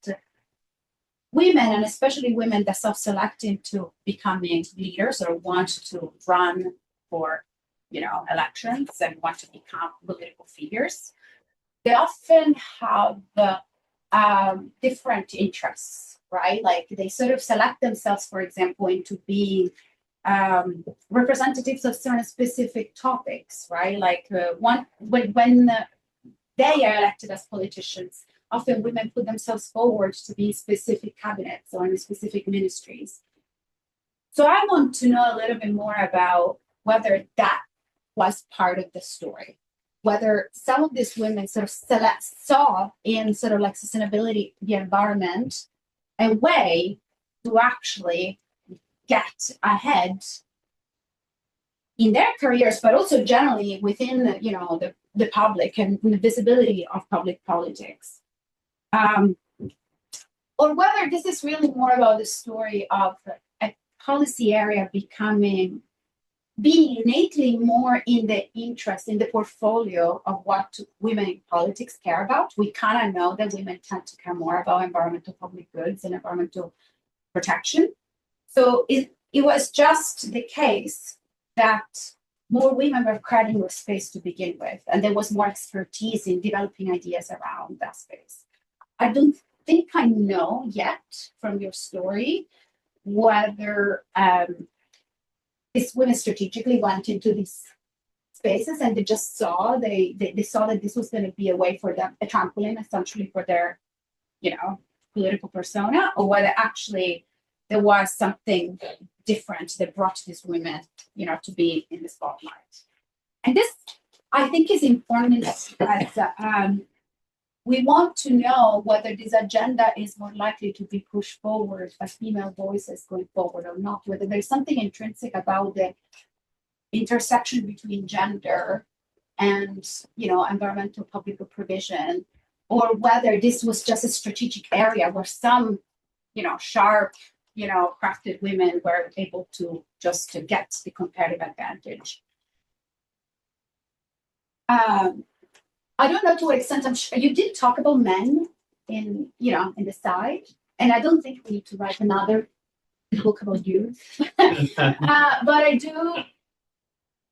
women, and especially women that self-select into becoming leaders or want to run for, elections and want to become political figures, they often have different interests, right? Like they sort of select themselves, for example, into being representatives of certain specific topics, right? Like when they are elected as politicians, often women put themselves forward to be specific cabinets or in specific ministries. So I want to know a little bit more about whether that was part of the story, whether some of these women sort of saw in sort of like sustainability, the environment, a way to actually get ahead in their careers, but also generally within the public and the visibility of public politics. Or whether this is really more about the story of a policy area being innately more in the interest, in the portfolio of what women in politics care about. We kind of know that women tend to care more about environmental public goods and environmental protection. So it was just the case that more women were creating more space to begin with, and there was more expertise in developing ideas around that space. I don't think I know yet from your story whether these women strategically went into these spaces and they just saw they saw that this was going to be a way for them, a trampoline essentially for their political persona, or whether actually there was something different that brought these women to be in the spotlight. And this I think is important as we want to know whether this agenda is more likely to be pushed forward by female voices going forward or not, whether there's something intrinsic about the intersection between gender and environmental public provision, or whether this was just a strategic area where some sharp crafted women were able to just to get the competitive advantage. I don't know to what extent. I'm sure you did talk about men in the side, and I don't think we need to write another book about youth. But I do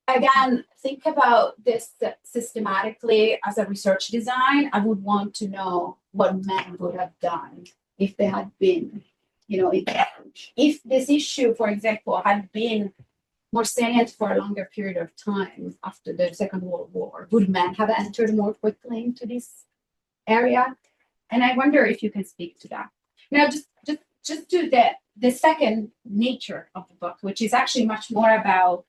again think about this systematically as a research design. I would want to know what men would have done if they had been, if this issue, for example, had been more salient for a longer period of time after the Second World War. Would men have entered more quickly into this area? And I wonder if you can speak to that. Now, just to the second nature of the book, which is actually much more about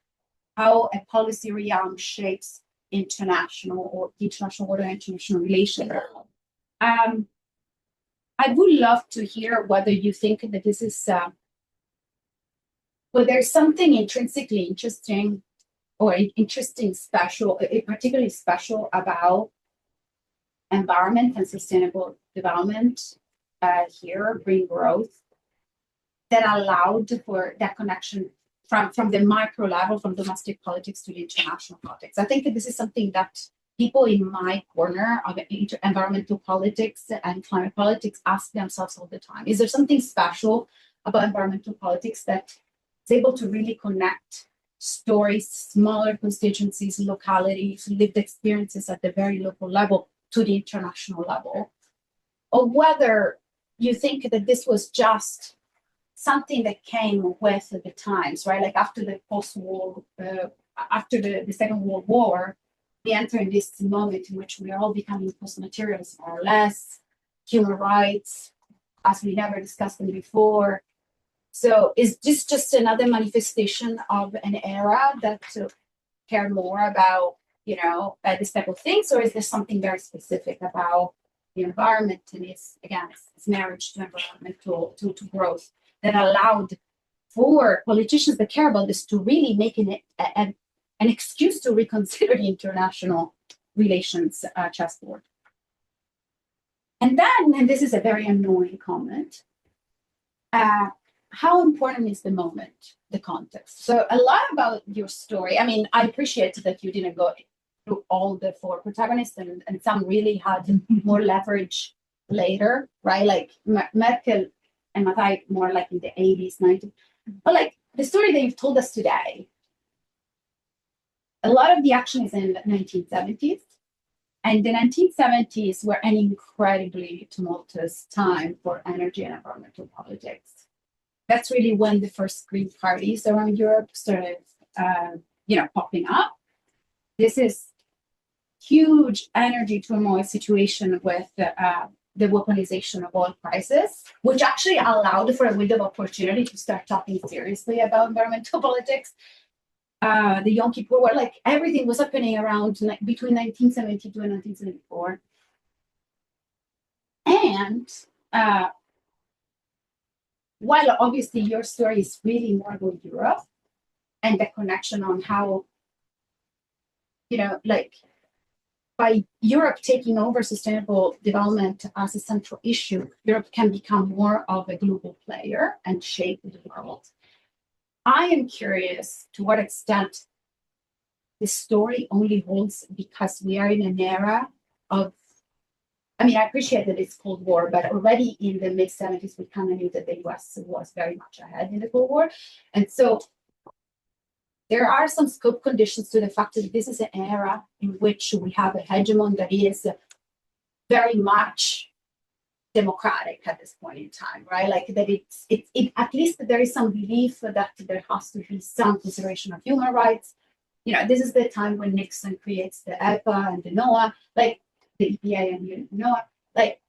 how a policy realm shapes international order, international relations. I would love to hear whether you think that this is well, there's something intrinsically interesting or special, particularly special about environment and sustainable development here, green growth, that allowed for that connection from the micro level, from domestic politics to the international politics. I think that this is something that people in my corner of environmental politics and climate politics ask themselves all the time. Is there something special about environmental politics that is able to really connect stories, smaller constituencies, localities, lived experiences at the very local level to the international level, or whether you think that this was just something that came with the times, right? Like after the post-war, after the Second World War, we enter in this moment in which we are all becoming post-materials, more or less, human rights, as we never discussed them before. So is this just another manifestation of an era that care more about, this type of things, or is there something very specific about the environment and its marriage to environment, to growth, that allowed for politicians that care about this to really make an excuse to reconsider the international relations chessboard? And then, and this is a very annoying comment, how important is the moment, the context? So a lot about your story, I mean, I appreciate that you didn't go through all the four protagonists, and some really had more leverage later, right? Like Merkel and Matai more like in the 80s, 90s. But like the story that you've told us today, a lot of the action is in the 1970s. And the 1970s were an incredibly tumultuous time for energy and environmental politics. That's really when the first green parties around Europe started, popping up. This is huge energy turmoil situation with the weaponization of oil prices, which actually allowed for a window of opportunity to start talking seriously about environmental politics. The Yom Kippur War, like everything was happening around between 1972 and 1974. And while obviously your story is really more about Europe and the connection on how, by Europe taking over sustainable development as a central issue, Europe can become more of a global player and shape the world. I am curious to what extent this story only holds because we are in an era of, I appreciate that it's Cold War, but already in the mid-70s, we kind of knew that the US was very much ahead in the Cold War. And so there are some scope conditions to the fact that this is an era in which we have a hegemon that is very much democratic at this point in time, right? Like that it at least there is some belief that there has to be some consideration of human rights. This is the time when Nixon creates the EPA and the NOAA, like the EPA and the NOAA, like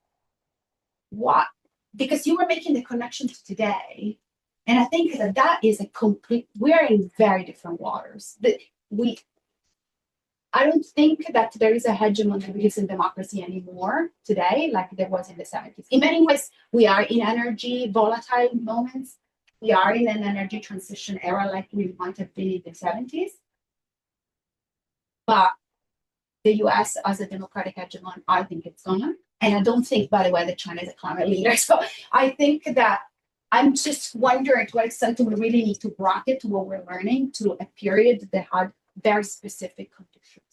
what? Because you were making the connection to today, and I think that is a complete. We are in very different waters. I don't think that there is a hegemon that believes in democracy anymore today, like there was in the 70s. In many ways, we are in energy volatile moments. We are in an energy transition era like we might have been in the 70s. But the US as a democratic hegemon, I think it's gone. And I don't think, by the way, that China is a climate leader. So I think that I'm just wondering to what extent do we really need to bracket what we're learning to a period that had very specific conditions.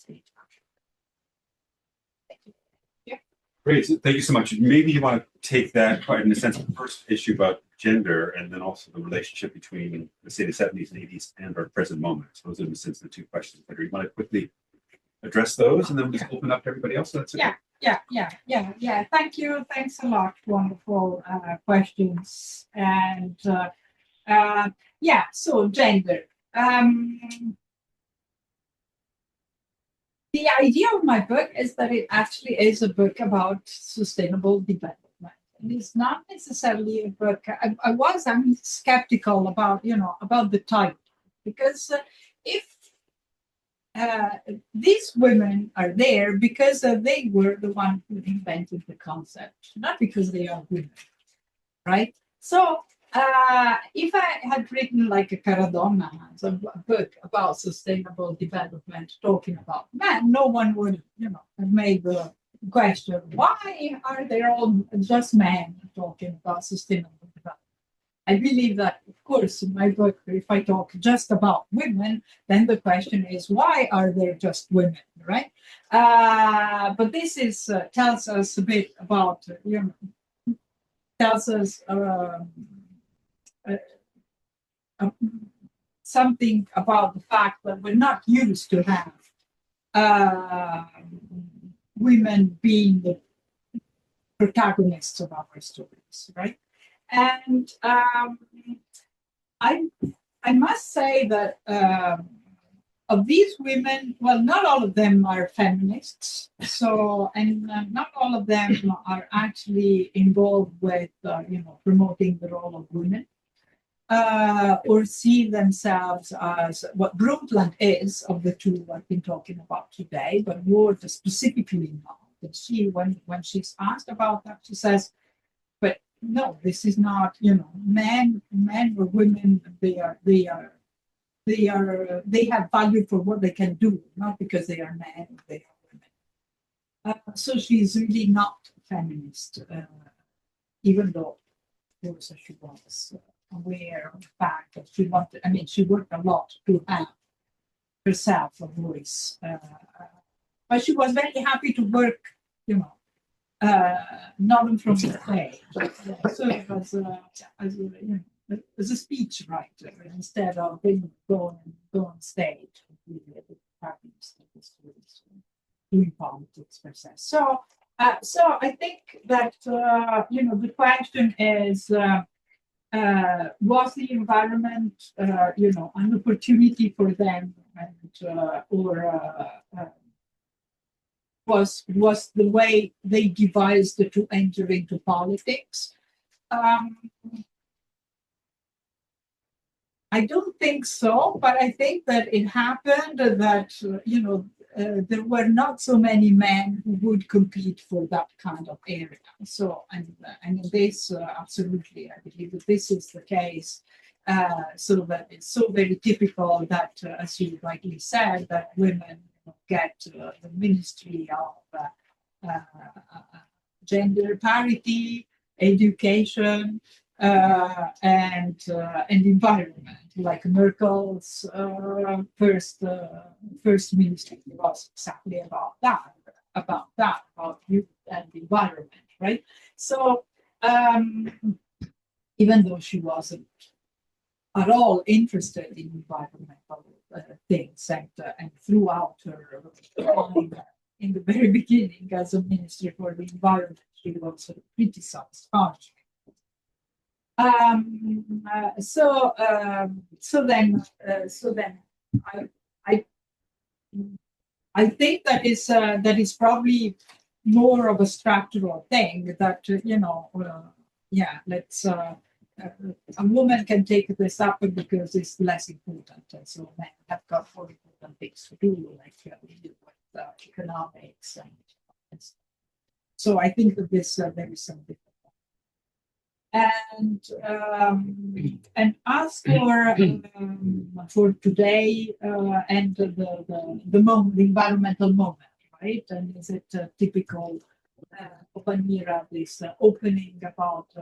Thank you. Yeah. Great. Thank you so much. Maybe you want to take that in a sense, the first issue about gender, and then also the relationship between, let's say, the 70s and 80s and our present moment. So those are, in a sense, the two questions. But you want to quickly address those, and then we'll just open up to everybody else. So that's okay. Yeah. Thank you. Thanks a lot. Wonderful questions. And so gender. The idea of my book is that it actually is a book about sustainable development. And it's not necessarily a book. I'm skeptical about, about the title, because if these women are there because they were the one who invented the concept, not because they are women, right? So if I had written like a Caradonna, a book about sustainable development talking about men, no one would, have made the question, why are they all just men talking about sustainable development? I believe that, of course, in my book, if I talk just about women, then the question is, why are there just women, right? But this is tells us a bit about, tells us something about the fact that we're not used to have women being the protagonists of our stories, right? And I must say that of these women, well, not all of them are feminists. So, and not all of them are actually involved with, promoting the role of women. Or see themselves as what Brundtland is of the two I've been talking about today, but more specifically now. That she, when she's asked about that, she says, "But no, this is not. Men or women. They have value for what they can do, not because they are men or they are women." So she's really not feminist, even though, of course, she was aware of the fact that she wanted, she worked a lot to have herself a voice. But she was very happy to work, not from the stage. So it was as a speech writer instead of go on stage doing politics per se. So I think that the question is. Was the environment, an opportunity for them, was the way they devised to enter into politics? I don't think so, but I think that it happened that, there were not so many men who would compete for that kind of area. So, and this, absolutely, I believe that this is the case. So that it's so very typical that, as you rightly said, that women get the Ministry of Gender Parity, Education, and environment, like Merkel's first ministry was exactly about youth and environment, right? So even though she wasn't at all interested in environmental things, and throughout her time in the very beginning as a minister for the environment, she was sort of criticized harshly. So then I think that is probably more of a structural thing that let's a woman can take this up because it's less important, and so men have got more important things to do, like with economics and stuff. So I think that there is something. And as for today and the moment, the environmental moment, right? And is it typical of an era, this opening about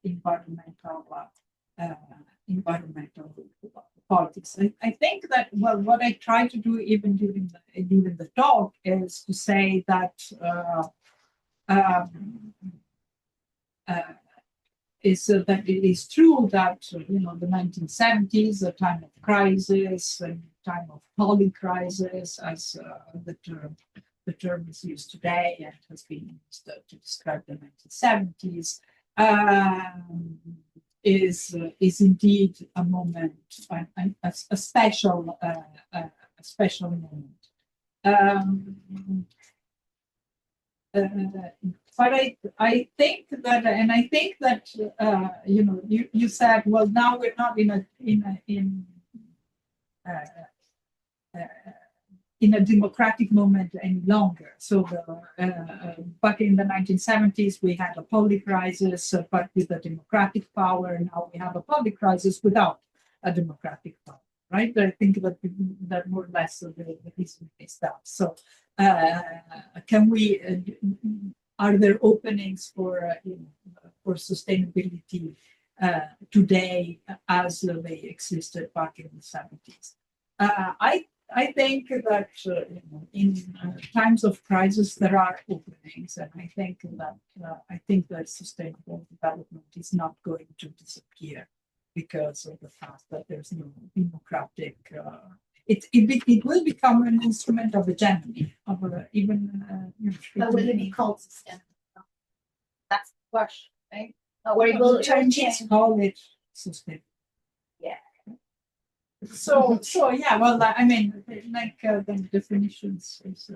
environmental politics? I think that, well, what I try to do even during the talk is to say that that it is true that the 1970s, a time of crisis, a time of polycrisis, as the term is used today and has been used to describe the 1970s, is indeed a moment, a special moment. But I think that you said, well, now we're not in a democratic moment any longer. So back in the 1970s, we had a polycrisis, but with a democratic power. Now we have a polycrisis without a democratic power, right? I think that more or less the reason is that. So can we? Are there openings for sustainability today as they existed back in the 70s? I think that in times of crisis there are openings, and I think that sustainable development is not going to disappear because of the fact that there's no democratic. It will become an instrument of hegemony, of even. But will it be called sustainable? That's the question, right? The Chinese call it sustainable. Yeah. So yeah, well, I mean, like the definitions is.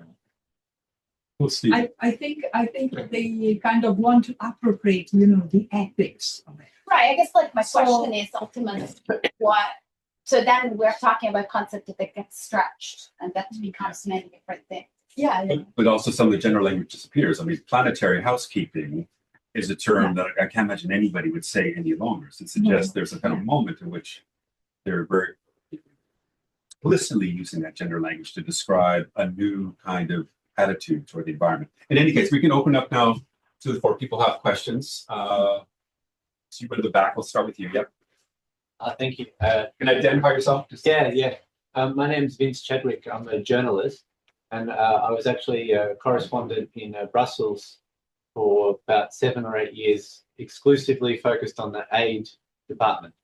We'll see. I think that they kind of want to appropriate, the ethics of it. Right. I guess like my So- question is ultimately what. So then we're talking about concept that gets stretched and that becomes many different things. Yeah, But also some of the general language disappears. I mean, planetary housekeeping is a term that I can't imagine anybody would say any longer. So it suggests there's a kind of moment in which they're very explicitly using that general language to describe a new kind of attitude toward the environment. In any case, we can open up now to the floor. People have questions. So you go to the back. We'll start with you. Yep. Thank you. Can you identify yourself? Just Yeah. My name's Vince Chadwick. I'm a journalist, and I was actually a correspondent in Brussels for about 7 or 8 years, exclusively focused on the aid department.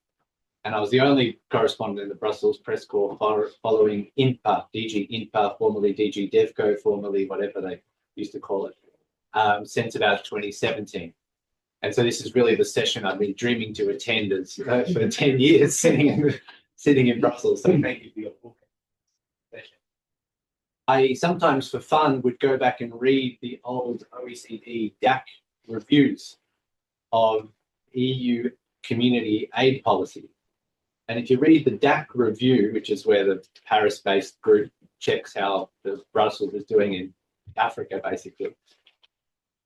And I was the only correspondent in the Brussels press corps following INPA, DG INPA, formerly DG DevCo, formerly whatever they used to call it, since about 2017. And so this is really the session I've been dreaming to attend for 10 years, sitting in Brussels. So thank you for your book session. I sometimes, for fun, would go back and read the old OECD DAC reviews of EU community aid policy. And if you read the DAC review, which is where the Paris-based group checks how the Brussels is doing in Africa, basically,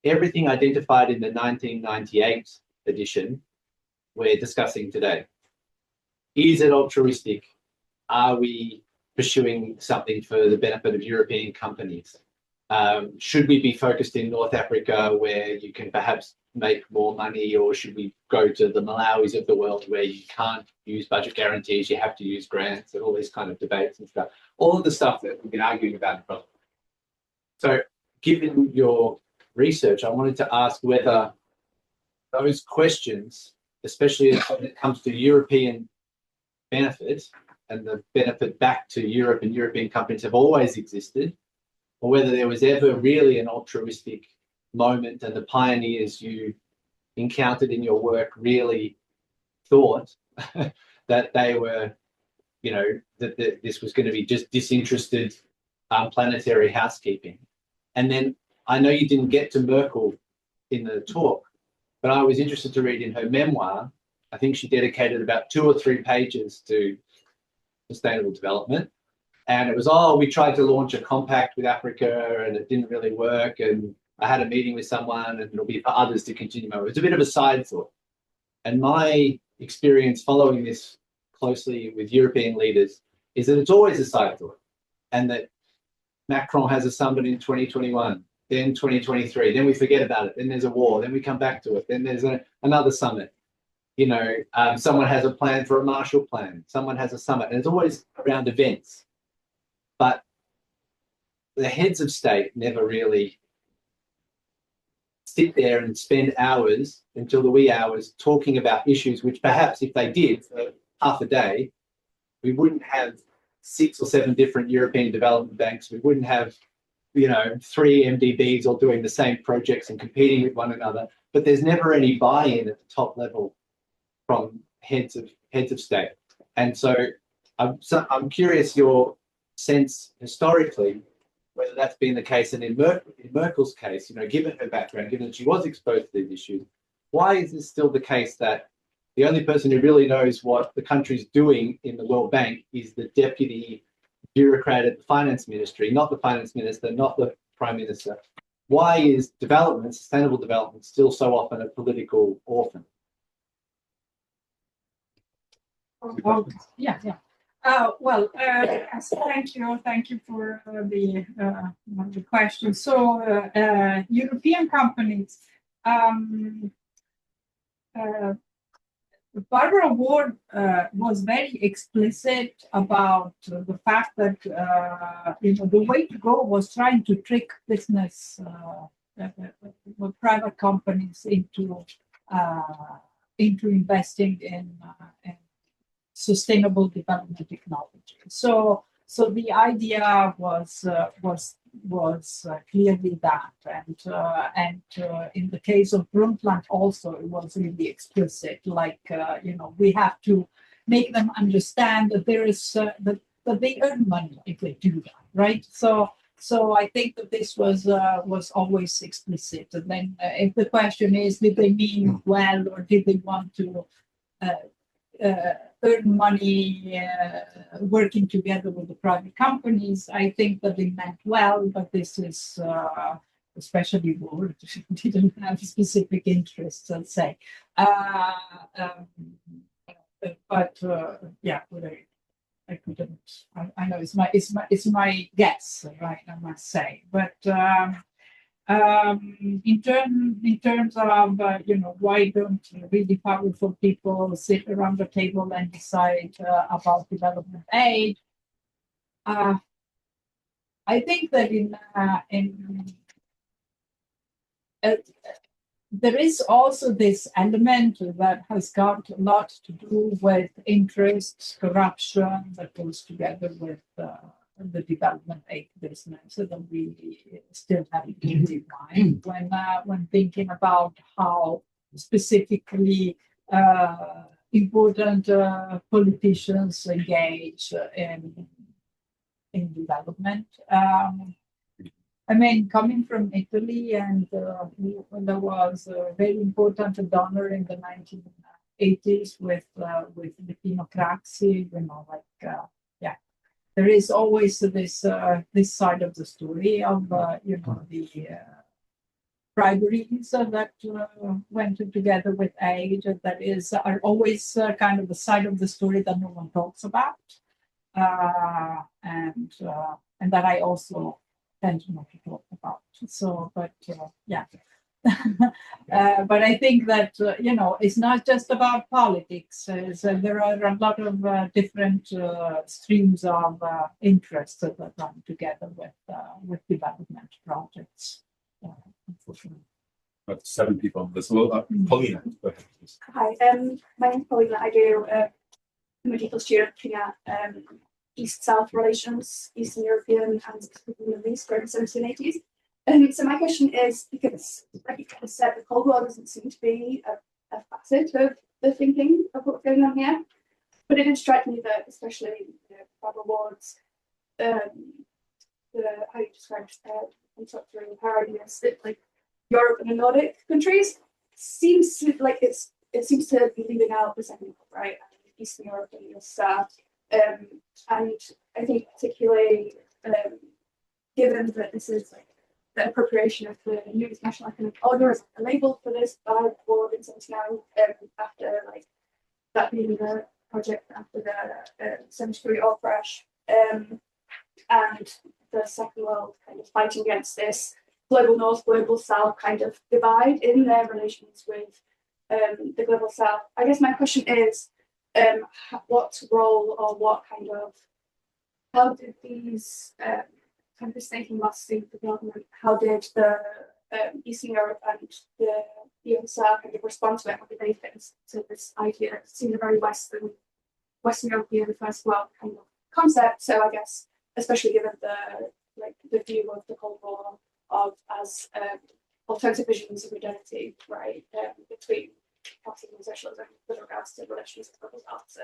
everything identified in the 1998 edition we're discussing today. Is it altruistic? Are we pursuing something for the benefit of European companies? Should we be focused in North Africa where you can perhaps make more money, or should we go to the Malawis of the world where you can't use budget guarantees, you have to use grants, and all these kind of debates and stuff. All of the stuff that we've been arguing about in Brussels. So given your research, I wanted to ask whether those questions, especially when it comes to European benefit and the benefit back to Europe and European companies, have always existed, or whether there was ever really an altruistic moment and the pioneers you encountered in your work really thought that they were, that this was going to be just disinterested planetary housekeeping. And then I know you didn't get to Merkel in the talk, but I was interested to read in her memoir. I think she dedicated about 2 or 3 pages to sustainable development. And it was, we tried to launch a compact with Africa and it didn't really work. And I had a meeting with someone and it'll be for others to continue. It's a bit of a side thought. And my experience following this closely with European leaders is that it's always a side thought, and that Macron has a summit in 2021, then 2023, then we forget about it, then there's a war, then we come back to it, then there's another summit. Someone has a plan for a Marshall Plan, someone has a summit, and it's always around events. But the heads of state never really sit there and spend hours until the wee hours talking about issues which perhaps if they did for half a day, we wouldn't have 6 or 7 different European development banks. We wouldn't have, 3 MDBs all doing the same projects and competing with one another. But there's never any buy-in at the top level from heads of state. And so I'm curious your sense historically whether that's been the case, and in Merkel's case, given her background, given that she was exposed to these issues, why is this still the case that the only person who really knows what the country's doing in the World Bank is the deputy bureaucrat at the finance ministry, not the finance minister, not the prime minister? Why is development, sustainable development, still so often a political orphan? Yeah. Thank you for the question. So, European companies. Barbara Ward was very explicit about the fact that the way to go was trying to trick business, private companies into into investing in sustainable development technology. So the idea was clearly that, and in the case of Brundtland also, it was really explicit. Like we have to make them understand that there is that they earn money if they do that, right? So I think that this was always explicit. And then if the question is, did they mean well, or did they want to earn money working together with the private companies? I think that they meant well, but this is especially Word didn't have specific interests, let's say. But I couldn't. I know it's my guess, right? I must say, but in terms of why don't really powerful people sit around the table and decide about development aid? I think that there is also this element that has got a lot to do with interests, corruption that goes together with the development aid business, so that we still have to keep in mind when thinking about how specifically important politicians engage in development. I mean, coming from Italy, and there was a very important donor in the 1980s with Bettino Craxi, there is always this side of the story of the briberies that went together with aid, that are always kind of the side of the story that no one talks about, and that I also tend not to talk about. So, but but I think that it's not just about politics. So there are a lot of different streams of interest that run together with development projects. Unfortunately. About 7 people on this. Well, Paulina, go ahead, please. Hi, my name's Paulina. I do I'm a medical student looking at East-South relations, Eastern European and Middle East during the 1780s. So my question is, because like you kind of said, the Cold War doesn't seem to be a facet of the thinking of what's going on here, but it did strike me that, especially Bob Awards, how you described introductory paradigms, that like Europe and the Nordic countries seems to like it seems to be leaving out the second group, right? Eastern Europe and the South. And I think particularly given that this is like the appropriation of the new national economic order as a label for this by the war in 79, after like that being the project after the 73 oil crash, and the Second World kind of fighting against this global North, global South kind of divide in their relations with the global South. I guess my question is, what role or what kind of, how did these kind of thinking last thing for government, how did the Eastern Europe and the USA kind of respond to it? How did they fit into this idea? It seemed a very Western European first world kind of concept. So I guess, especially given the view of the Cold War as alternative visions of modernity, right, between capitalism and socialism with regards to relations with global South. So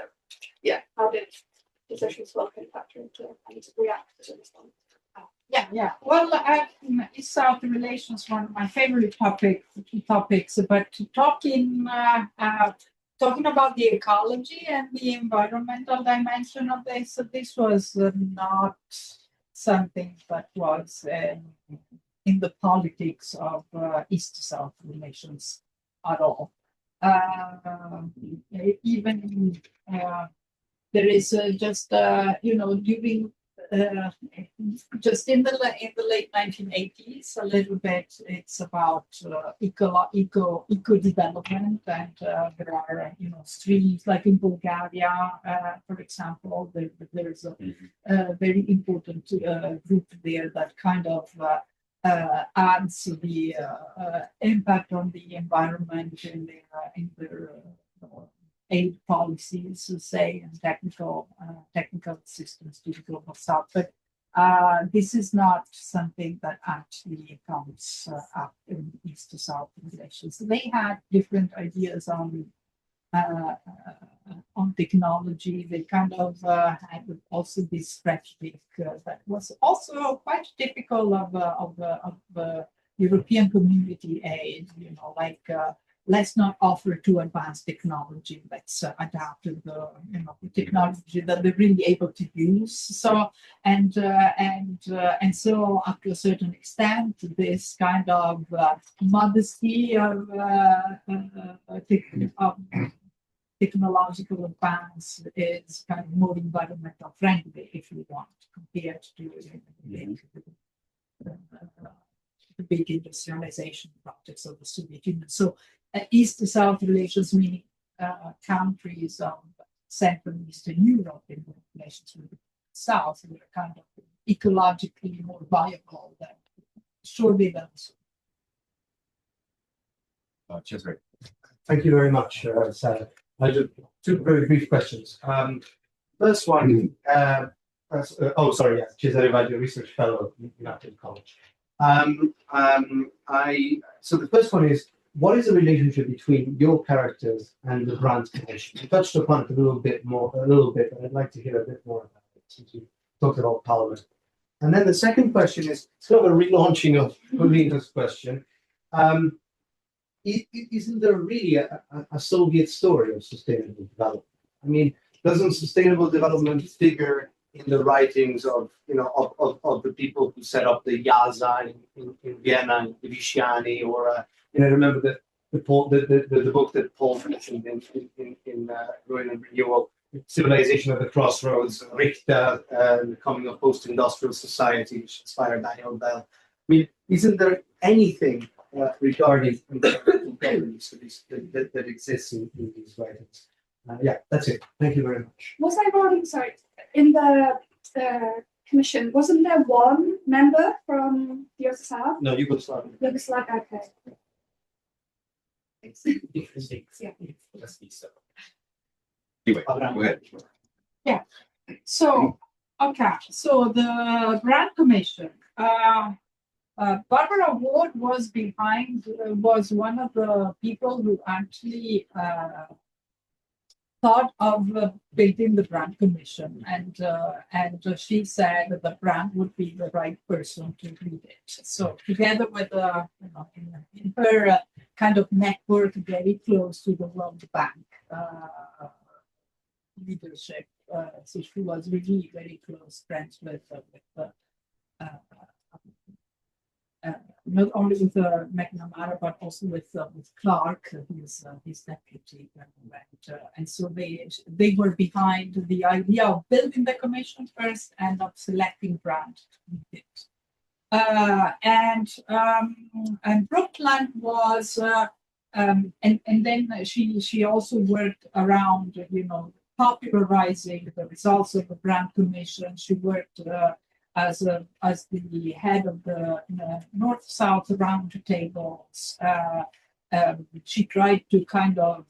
yeah, how did the socialist world kind of factor into and to react to respond? Yeah. Well, East-South relations, one of my favorite topics. But talking about the ecology and the environmental dimension of this, this was not something that was in the politics of East-South relations at all. Even there is just during just in the late 1980s, a little bit. It's about eco development, and there are streams like in Bulgaria, for example. There's a very important group there that kind of adds the impact on the environment in their aid policies, to say, and technical assistance to the global south. But this is not something that actually comes up in East to South relations. They had different ideas on technology. They kind of had also this rhetoric that was also quite typical of European community aid. You know, like let's not offer too advanced technology. Let's adapt to the technology that they're really able to use. So and so up to a certain extent, this kind of modesty of technological advance is kind of more environmental friendly, if you want, compared to the big industrialization projects of the Soviet Union. So East to South relations, meaning countries of Central and Eastern Europe in relations with the South, were kind of ecologically more viable than surely than. Cesare. Thank you very much, Sara. I have two very brief questions. First one, Cesare Vaglio, research fellow at United College. So the first one is, what is the relationship between your characters and the brand commission? You touched upon it a little bit, but I'd like to hear a bit more about it since you talked about Parliament. And then the second question is sort of a relaunching of Polina's question. Isn't there really a Soviet story of sustainable development? I mean, doesn't sustainable development figure in the writings of the people who set up the Yaza in Vienna, in Visciani, or remember the book that Paul mentioned in Ruin and Renewal, Civilization of the Crossroads, Richter, the coming of post-industrial society, which inspired Daniel Bell. I mean, isn't there anything regarding that exists in these writings? Yeah, that's it. Thank you very much. Was I wrong? Sorry, in the commission, wasn't there one member from the USSR? No, Yugoslavia. Yugoslavia, okay. Yeah. Anyway, go ahead. Yeah. So the Brand Commission. Barbara Ward was one of the people who actually thought of building the Brand Commission, and she said that the Brand would be the right person to lead it. So together with in her kind of network, very close to the World Bank leadership, so she was really very close friends with not only with McNamara, but also with Clark, his deputy, and so they were behind the idea of building the commission first and of selecting Brand to lead it. And Brundtland was, and then she also worked around, popularizing the results of the Brand Commission. She worked as the head of the North-South round tables. She tried to kind of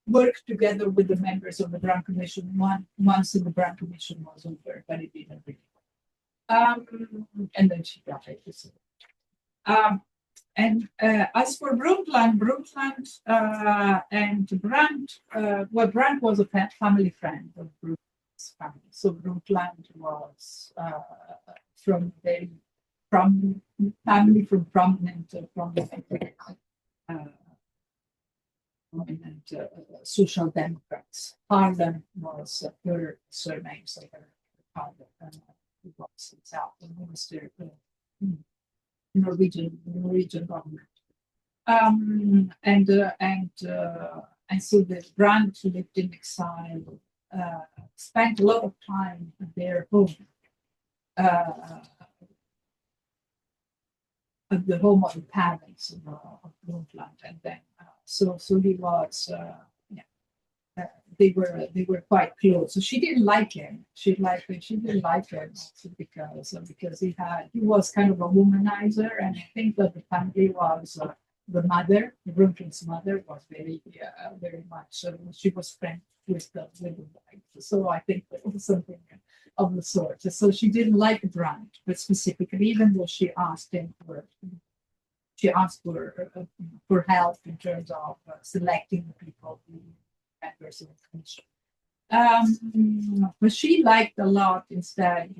work together with the members of the Brand Commission once the Brand Commission was over, but it didn't really work. And then she died. And as for Brundtland and Brandt, Brandt was a family friend of Brundtland's family. So Brundtland was from family from prominent social democrats. Harlan was her surname, so her father was himself the minister of Norwegian government. And so the Brandt lived in exile, spent a lot of time at their home, at the home of the parents of Brundtland, and then so he was they were quite close. So she didn't like him. She didn't like him also because he was kind of a womanizer, and I think that the family was the mother, the Brooklyn's mother, was very much. She was friends with the wife. So I think that was something of the sort. So she didn't like Brandt, but specifically, even though she asked for help in terms of selecting the people who members of the commission. But she liked a lot instead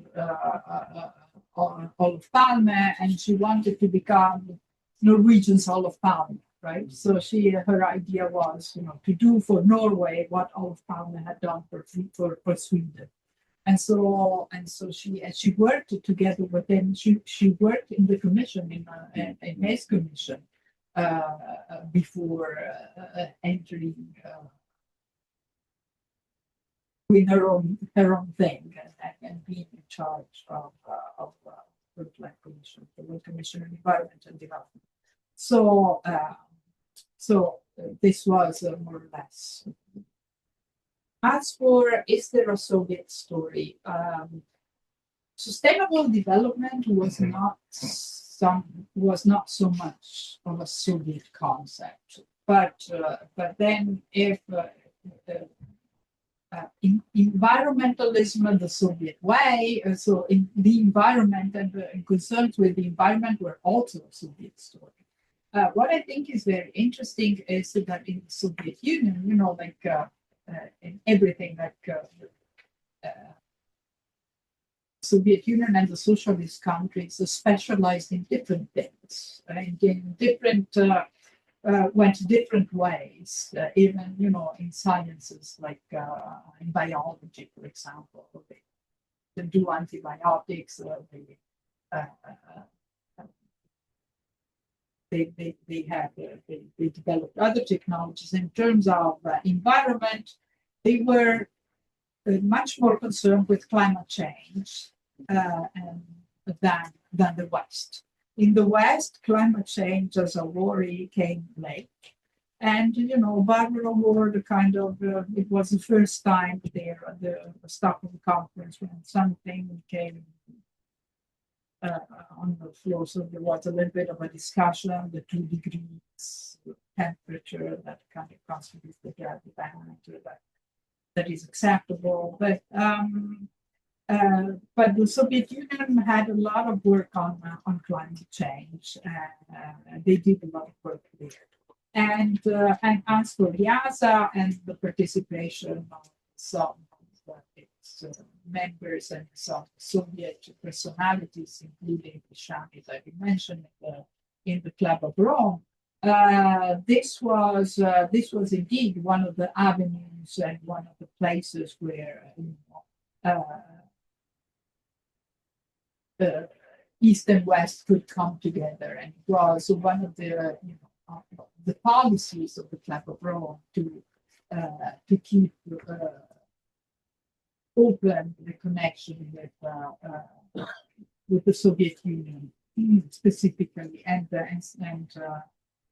Olof Palme, and she wanted to become Norwegian's Olof Palme, right? So her idea was, to do for Norway what Olof Palme had done for Sweden. And so she worked together with him. She worked in the commission, in his commission, before entering doing her own thing and being in charge of the World Commission, the World Commission on Environment and Development. So this was more or less. As for is there a Soviet story? Sustainable development was not so much of a Soviet concept, but then if in environmentalism the Soviet way, so in the environment and concerns with the environment were also a Soviet story. What I think is very interesting is that in the Soviet Union, in everything Soviet Union and the socialist countries specialized in different things, and in different went different ways, even in sciences like in biology, for example, they do antibiotics. They developed other technologies. In terms of environment, they were much more concerned with climate change than the West. In the West, climate change as a worry came late. And, Barbara Ward it was the first time there at the Stockholm conference when something came on the floor. So there was a little bit of a discussion on the 2 degrees temperature that kind of constitutes the parameter that is acceptable. But the Soviet Union had a lot of work on climate change. They did a lot of work there. And as for YASA and the participation of some of its members and some Soviet personalities, including Shami, that we mentioned in the Club of Rome, this was indeed one of the avenues and one of the places where East and West could come together, and it was one of the policies of the Club of Rome to keep open the connection with the Soviet Union specifically and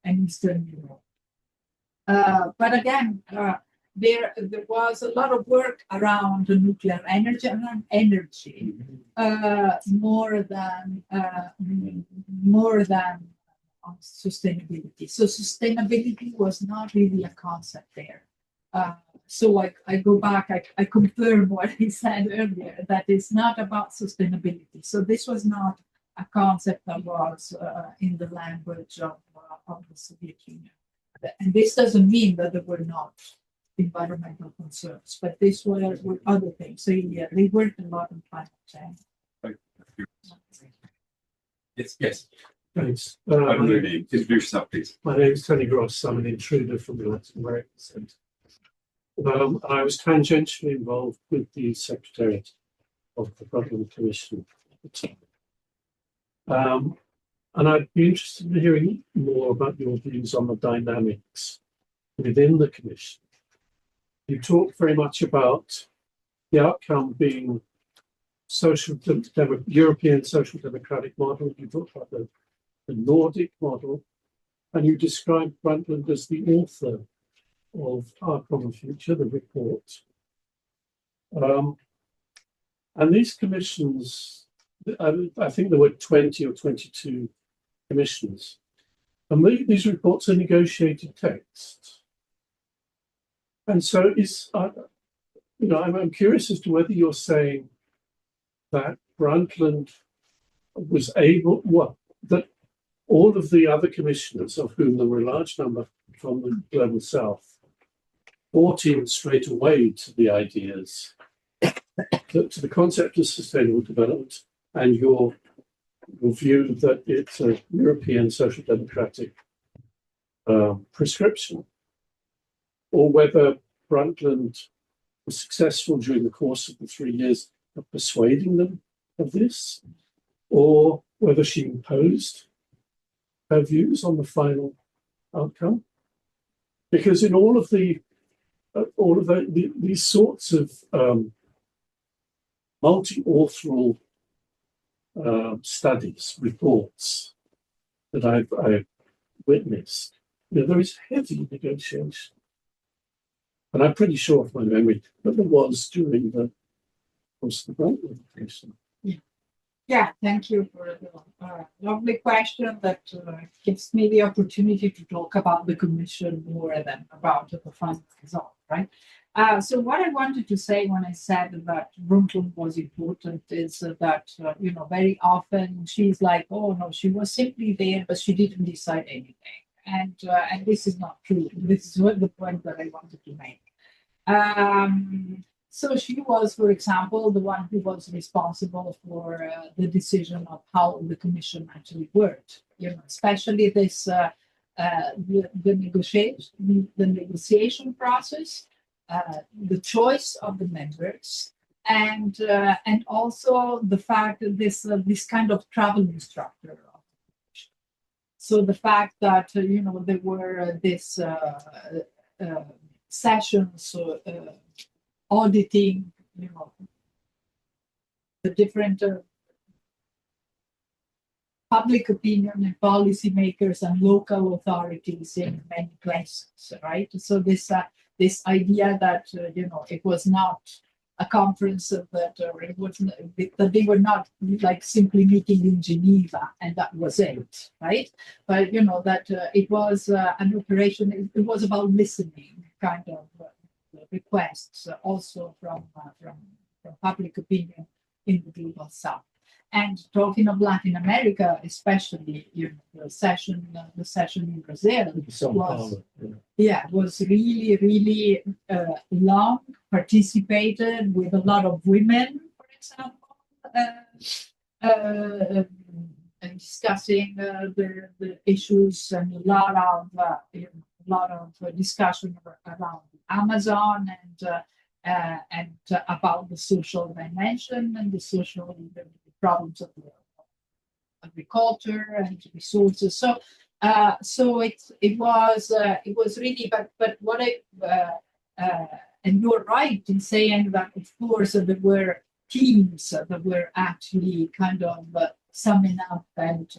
Eastern Europe. But again, there was a lot of work around the nuclear energy more than on sustainability. So sustainability was not really a concept there. So I go back, I confirm what he said earlier, that it's not about sustainability. So this was not a concept that was in the language of the Soviet Union. And this doesn't mean that there were not environmental concerns, but these were other things. So yeah, they worked a lot on climate change. Yes. Thanks. Introduce yourself, please. My name is Tony Gross. I'm an intruder from the Latin American Centre. I was tangentially involved with the Secretariat of the Brundtland Commission at the time. And I'd be interested in hearing more about your views on the dynamics within the Commission. You talked very much about the outcome being European social democratic model. You talked about the Nordic model, and you described Brundtland as the author of Our Common Future, the report. And these commissions, I think there were 20 or 22 commissions. And these reports are negotiated text. And so I'm curious as to whether you're saying that Brundtland was that all of the other commissioners, of whom there were a large number from the Global South, bought in straight away to the ideas, to the concept of sustainable development, and your view that it's a European social democratic prescription, or whether Brundtland was successful during the course of the 3 years of persuading them of this, or whether she imposed her views on the final outcome. Because in all of these sorts of multi-authoral studies, reports that I've witnessed, there is heavy negotiation. And I'm pretty sure from my memory that there was during the course of the Brundtland case. Yeah, thank you for the lovely question that gives me the opportunity to talk about the commission more than about the final result, right? So what I wanted to say when I said that Brundtland was important is that, very often she's like, oh no, she was simply there, but she didn't decide anything. And this is not true. This is what the point that I wanted to make. So she was, for example, the one who was responsible for the decision of how the commission actually worked. Especially this the negotiation process, the choice of the members, and also the fact that this kind of travel instructor. So the fact that there were this sessions. Auditing, the different public opinion and policymakers and local authorities in many places, right? So this idea that it was not a conference that they were not like simply meeting in Geneva and that was it, right? But that it was an operation. It was about listening, kind of. Requests also from public opinion in the Global South. And talking of Latin America, especially the session in Brazil was really, really long, participated with a lot of women, for example, and discussing the issues, and a lot of discussion around Amazon and about the social dimension and the problems of agriculture and resources. So it was really, but what and you're right in saying that, of course, there were teams that were actually kind of summing up and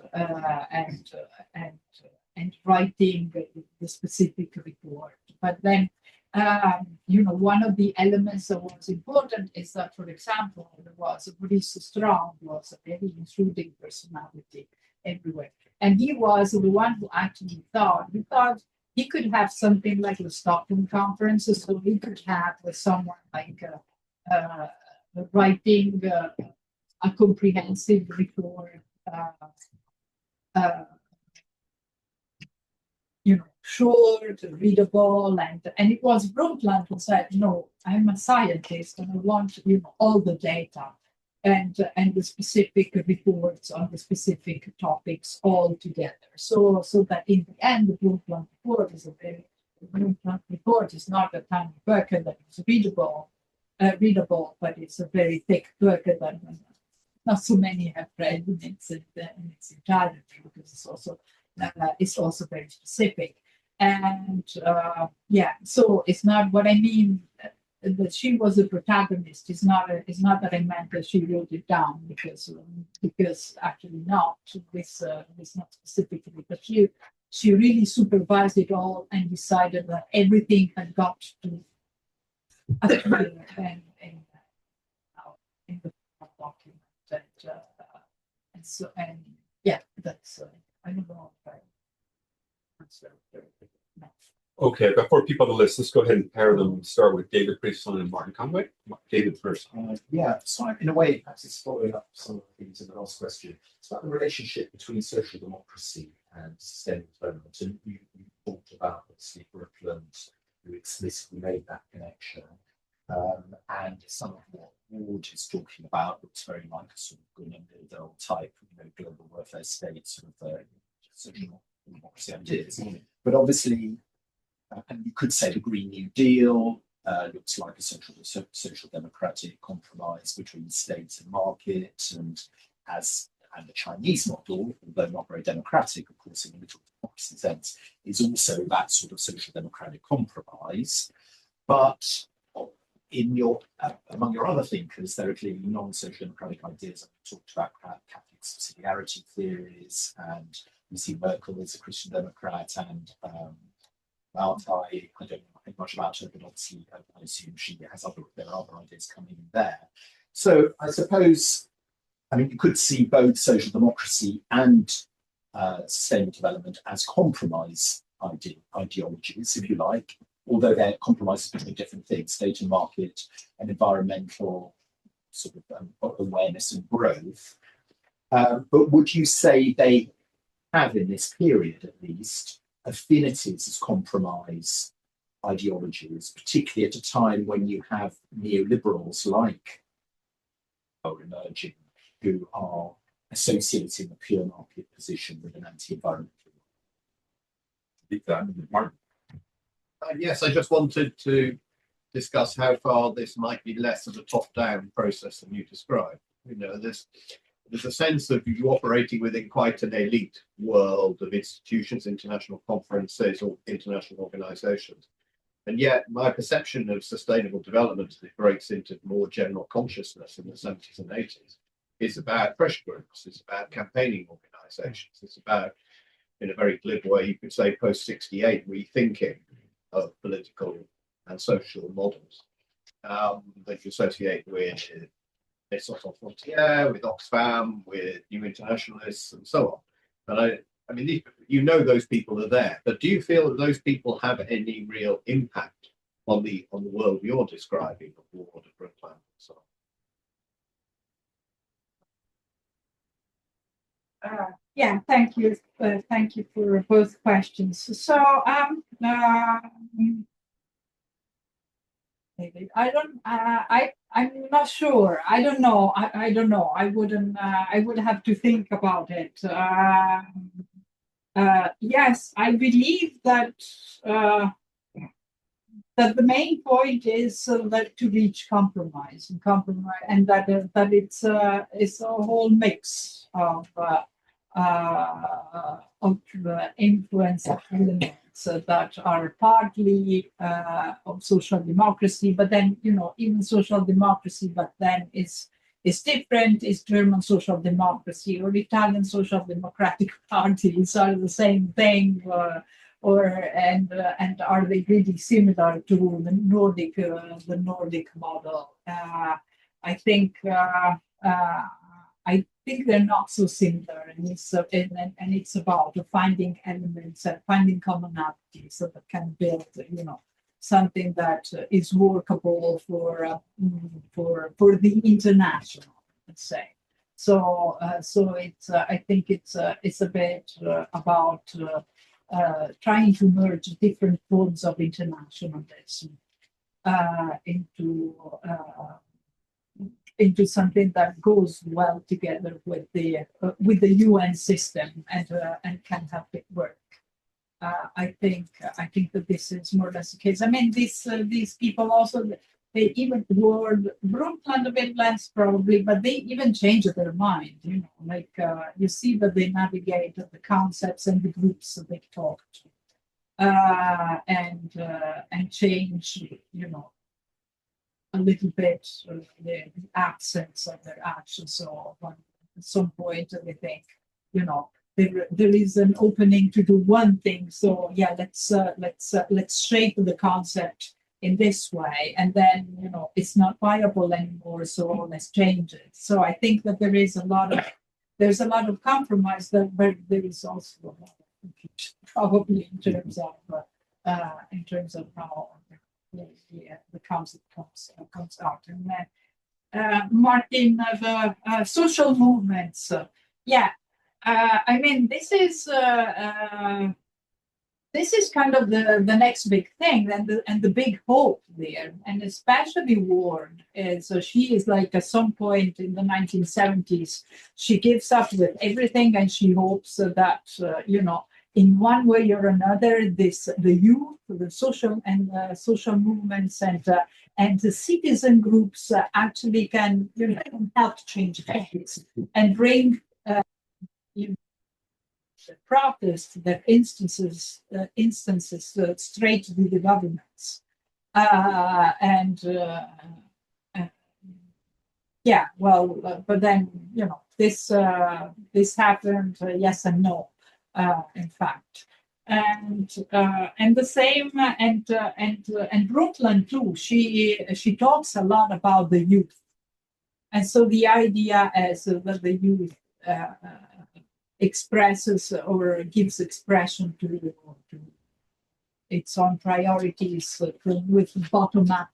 writing the specific report. But then, one of the elements that was important is that, for example, there was Boris Strong, was a very intruding personality everywhere. And he was the one who actually thought he could have something like the Stockholm Conference, so he could have someone like writing a comprehensive report, short, readable, and it was Brundtland who said, "No, I'm a scientist and I want all the data and the specific reports on the specific topics all together." So that in the end, the Brundtland report is not a tiny book that is readable, but it's a very thick book that not so many have read in its entirety, because it's also very specific. And so it's not what I mean that she was the protagonist. It's not that I meant that she wrote it down, because actually not this not specifically, but she really supervised it all and decided that everything had got to appear in the document. And so, and yeah, that's, I don't know if I answered no. Okay, before people on the list, let's go ahead and pair them. Start with David Priestland and Martin Conway. David first. Yeah, so in a way, perhaps it's following up some of the things in the last question. It's about the relationship between social democracy and sustainable development. And you talked about, obviously, Brookland, who explicitly made that connection. And some of what Ward is talking about looks very like a sort of Gunnar type, global welfare state, sort of social democracy ideas. But obviously, and you could say the Green New Deal looks like a social democratic compromise between state and market, and the Chinese model, although not very democratic, of course, in the middle democracy sense, is also that sort of social democratic compromise. But among your other thinkers, there are clearly non-social democratic ideas. I talked about Catholic subsidiarity theories, and we see Merkel as a Christian Democrat, and I don't know much about her, but obviously I assume there are other ideas coming in there. So I suppose, you could see both social democracy and sustainable development as compromise ideologies, if you like, although they're compromises between different things, state and market and environmental sort of awareness and growth. But would you say they have, in this period at least, affinities as compromise ideologies, particularly at a time when you have neoliberals like emerging, who are associating a pure market position with an anti-environmental one? Yes, I just wanted to discuss how far this might be less of a top-down process than you described. There's a sense of you operating within quite an elite world of institutions, international conferences, or international organizations. And yet my perception of sustainable development as it breaks into more general consciousness in the 70s and 80s is about pressure groups, it's about campaigning organizations, it's about, in a very glib way, you could say post-68 rethinking of political and social models that you associate with Frontier, with Oxfam, with New Internationalists, and so on. And I mean, those people are there, but do you feel that those people have any real impact on the world you're describing, of Ward, of Brookland, and so on? Yeah, thank you. Thank you for both questions. So, maybe I'm not sure. I don't know. I don't know. I wouldn't. I would have to think about it. Yes, I believe that that the main point is that to reach compromise, and that it's a whole mix of influence elements that are partly of social democracy, but then even social democracy, but then it's different. Is German social democracy or Italian social democratic parties are the same thing, and are they really similar to the Nordic model? I think they're not so similar, and it's about finding elements and finding commonalities that can build, something that is workable for the international, let's say. So it's I think it's a bit about trying to merge different forms of internationalism into something that goes well together with the UN system and can help it work. I think that this is more or less the case. I mean, these people also, they even Lord Brundtland a bit less probably, but they even change their mind. You see that they navigate the concepts and the groups that they talk to, and change, a little bit the accents of their actions. So at some point they think, there is an opening to do one thing. So yeah, let's shape the concept in this way, and then it's not viable anymore, so let's change it. So I think that there's a lot of compromise there, but there is also a lot of confusion, probably in terms of how the concept comes out. And then Martin, the social movements. I mean, this is kind of the next big thing, and the big hope there, and especially Ward is she is like at some point in the 1970s, she gives up with everything, and she hopes that in one way or another, the youth, the social movements, and the citizen groups actually can help change things and bring protests, their instances straight to the governments, but then this happened, yes and no, in fact, and the same, and Brooklyn too. She talks a lot about the youth, and so the idea is that the youth expresses or gives expression to its own priorities with bottom-up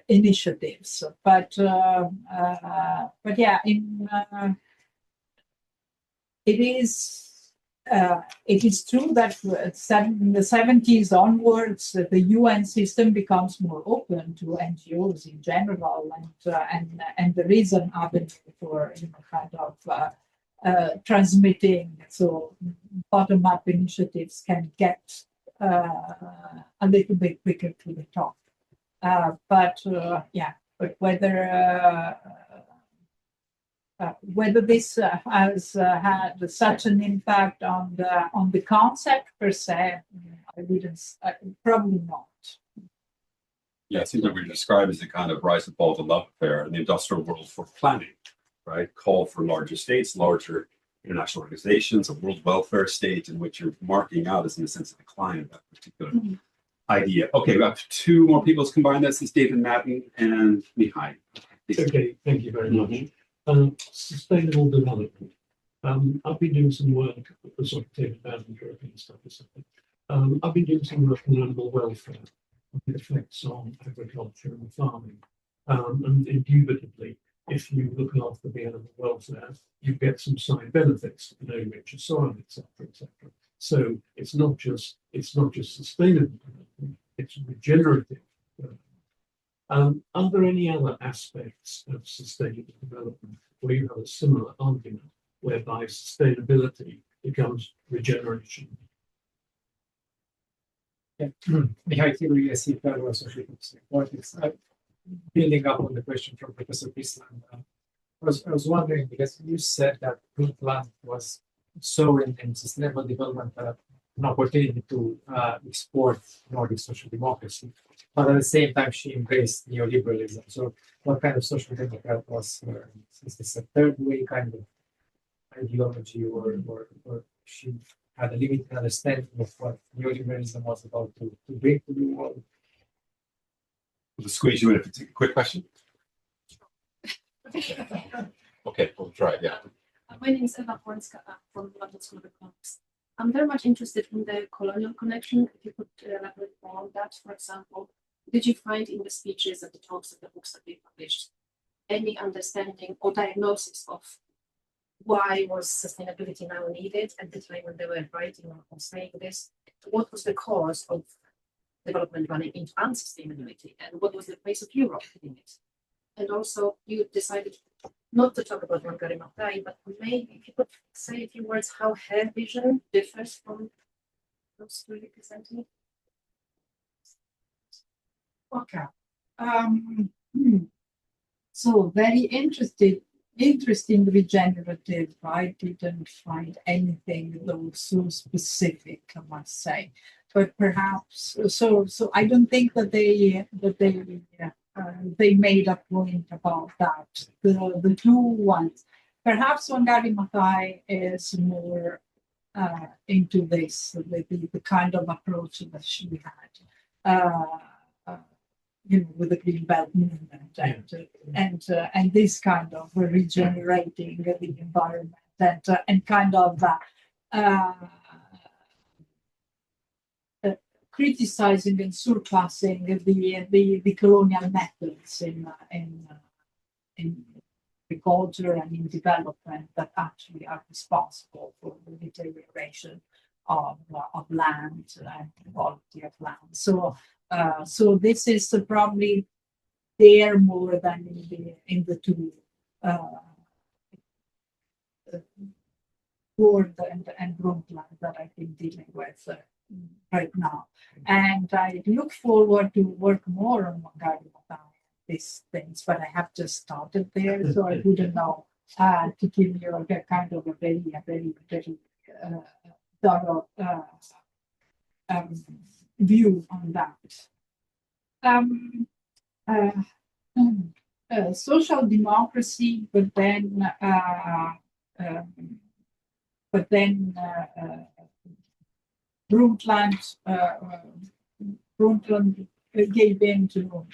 initiatives. But yeah, it is true that in the 70s onwards, the UN system becomes more open to NGOs in general, and there is an avenue for kind of transmitting. So bottom-up initiatives can get a little bit quicker to the top. But whether this has had such an impact on the concept per se, I wouldn't. Probably not. Yeah, it seems like we describe as a kind of rise and fall of love affair in the industrial world for planning, right? Call for larger states, larger international organizations, a world welfare state in which you're marking out as in a sense a decline of that particular idea. Okay, we have two more people to combine this. It's David Madden and Mihai. Okay, thank you very much. Sustainable development. I've been doing some work, sort of David Madden European stuff or something. I've been doing some work on animal welfare, the effects on agriculture and farming. And indubitably, if you look after the animal welfare, you get some side benefits, richer soil, etc., etc. So it's not just sustainable development; it's regenerative. Are there any other aspects of sustainable development where you have a similar argument, whereby sustainability becomes regeneration? Yeah, Mihai Theory, Federal Association of Politics. Building up on the question from Professor Pisland, I was wondering, because you said that Brundtland was so in sustainable development an opportunity to export Nordic social democracy, but at the same time she embraced neoliberalism. So what kind of social democrat was her? Is this a third way kind of ideology, or she had a limited understanding of what neoliberalism was about to bring to the world? We'll squeeze you in if it's a quick question. Okay, we'll try it, yeah. My name is Eva Pornska from London School of Economics. I'm very much interested in the colonial connection. If you could elaborate more on that, for example, did you find in the speeches and the talks and the books that they published any understanding or diagnosis of why was sustainability now needed at the time when they were writing or saying this? What was the cause of development running into unsustainability, and what was the place of Europe in it? And also, you decided not to talk about Margaret Mackay, but maybe if you could say a few words how her vision differs from those two representing. Okay. So very interesting regenerative. I didn't find anything though so specific, I must say. But perhaps so I don't think that they made a point about that. The two ones. perhaps Wangari Maathai is more into this, the kind of approach that she had, with the Green Belt movement and this kind of regenerating the environment and kind of criticizing and surpassing the colonial methods in agriculture and in development that actually are responsible for the deterioration of land and quality of land. So this is probably there more than in the two Ward and Brundtland that I've been dealing with right now. And I look forward to work more on Wangari Maathai, these things, but I have just started there, so I wouldn't know to give you a kind of a very thorough view on that. Social democracy, but then Brundtland gave in to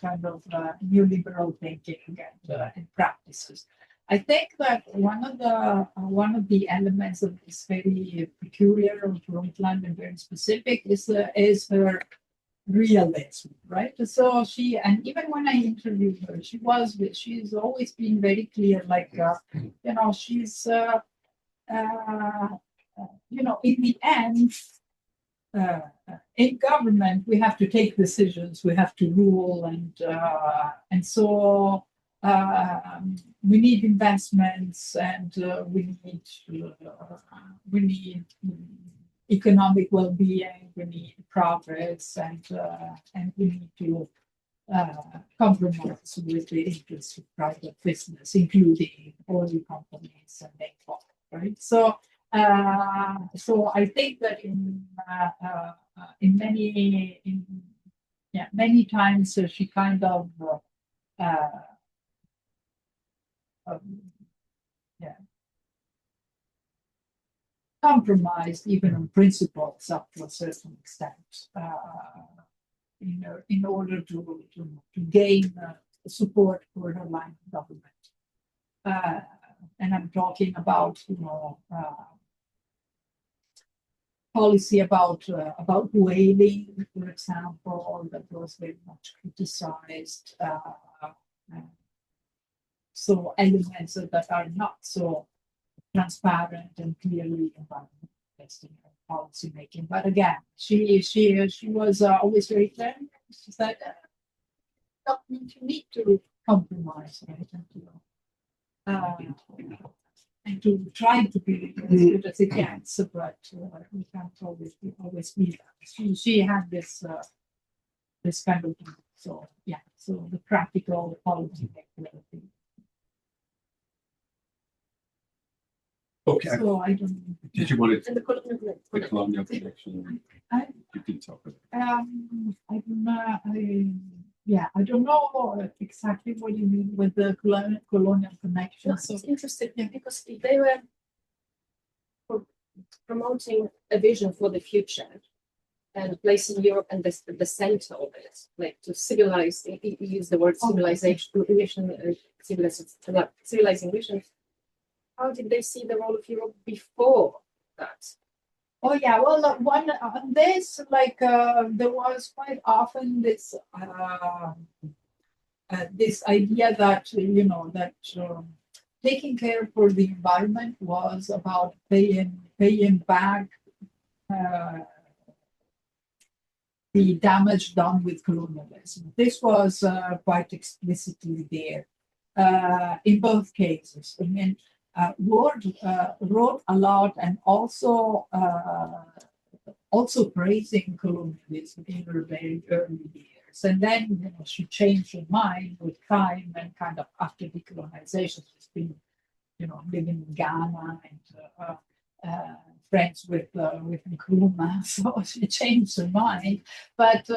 kind of neoliberal thinking and practices. I think that one of the elements of this very peculiar of Brundtland and very specific is her realism, right? So and even when I interviewed her, she's always been very clear, like she's in the end, in government, we have to take decisions, we have to rule, and so we need investments, and we need economic well-being, we need profits, and we need to compromise with the interests of private business, including oil companies and export, right? So I think that many times she kind of compromised even on principles up to a certain extent, in order to gain support for her line of government. And I'm talking about policy about whaling, for example, that was very much criticized. So elements that are not so transparent and clearly environmental in policy making. But again, she was always very clear. She said, "You need to compromise, right? And to try to be as good as it gets, but we can't always be that." She had this kind of thing. So yeah, so the practical policy making. Okay. So I don't. Did you want to And the colonial connection? You can talk about I don't know exactly what you mean with the colonial connection. No, So it's interesting because they were promoting a vision for the future and placing Europe and the center of it, like to civilize. You use the word civilization, civilizing vision. How did they see the role of Europe before that? oh yeah, well, one on this, like there was quite often this this idea that taking care for the environment was about paying back the damage done with colonialism. This was quite explicitly there in both cases. I mean, Ward wrote a lot and also praising colonialism in her very early years. And then she changed her mind with time and kind of after decolonization. She's been living in Ghana and friends with Nkrumah, so she changed her mind. But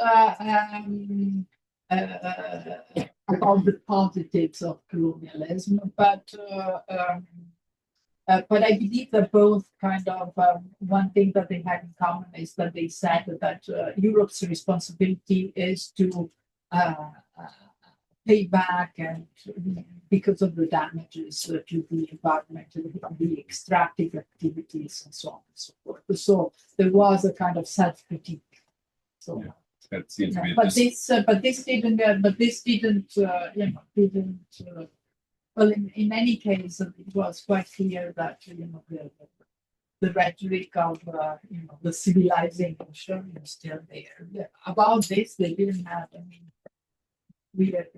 about the positives of colonialism, but I believe that both kind of one thing that they had in common is that they said that Europe's responsibility is to pay back and because of the damages to the environment and the extractive activities and so on and so forth. So there was a kind of self-critique. So. Yeah. That seems to be But this didn't, well, in any case, it was quite clear that, the rhetoric of, the civilization is still there. Yeah, about this, they didn't have, weird.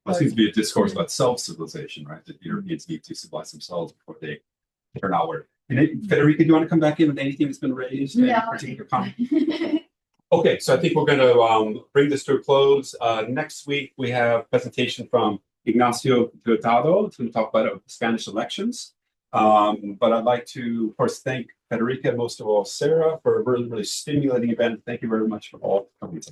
Well, seems to be a discourse about self-civilization, right? That Europeans need to civilize themselves before they turn outward. And Federica, do you want to come back in with anything that's been raised? Any particular comment? Okay, so I think we're going to bring this to a close. Next week, we have presentation from Ignacio Hurtado. It's going to talk about Spanish elections. But I'd like to, of course, thank Federica, most of all, Sara, for a really, really stimulating event. Thank you very much for all coming.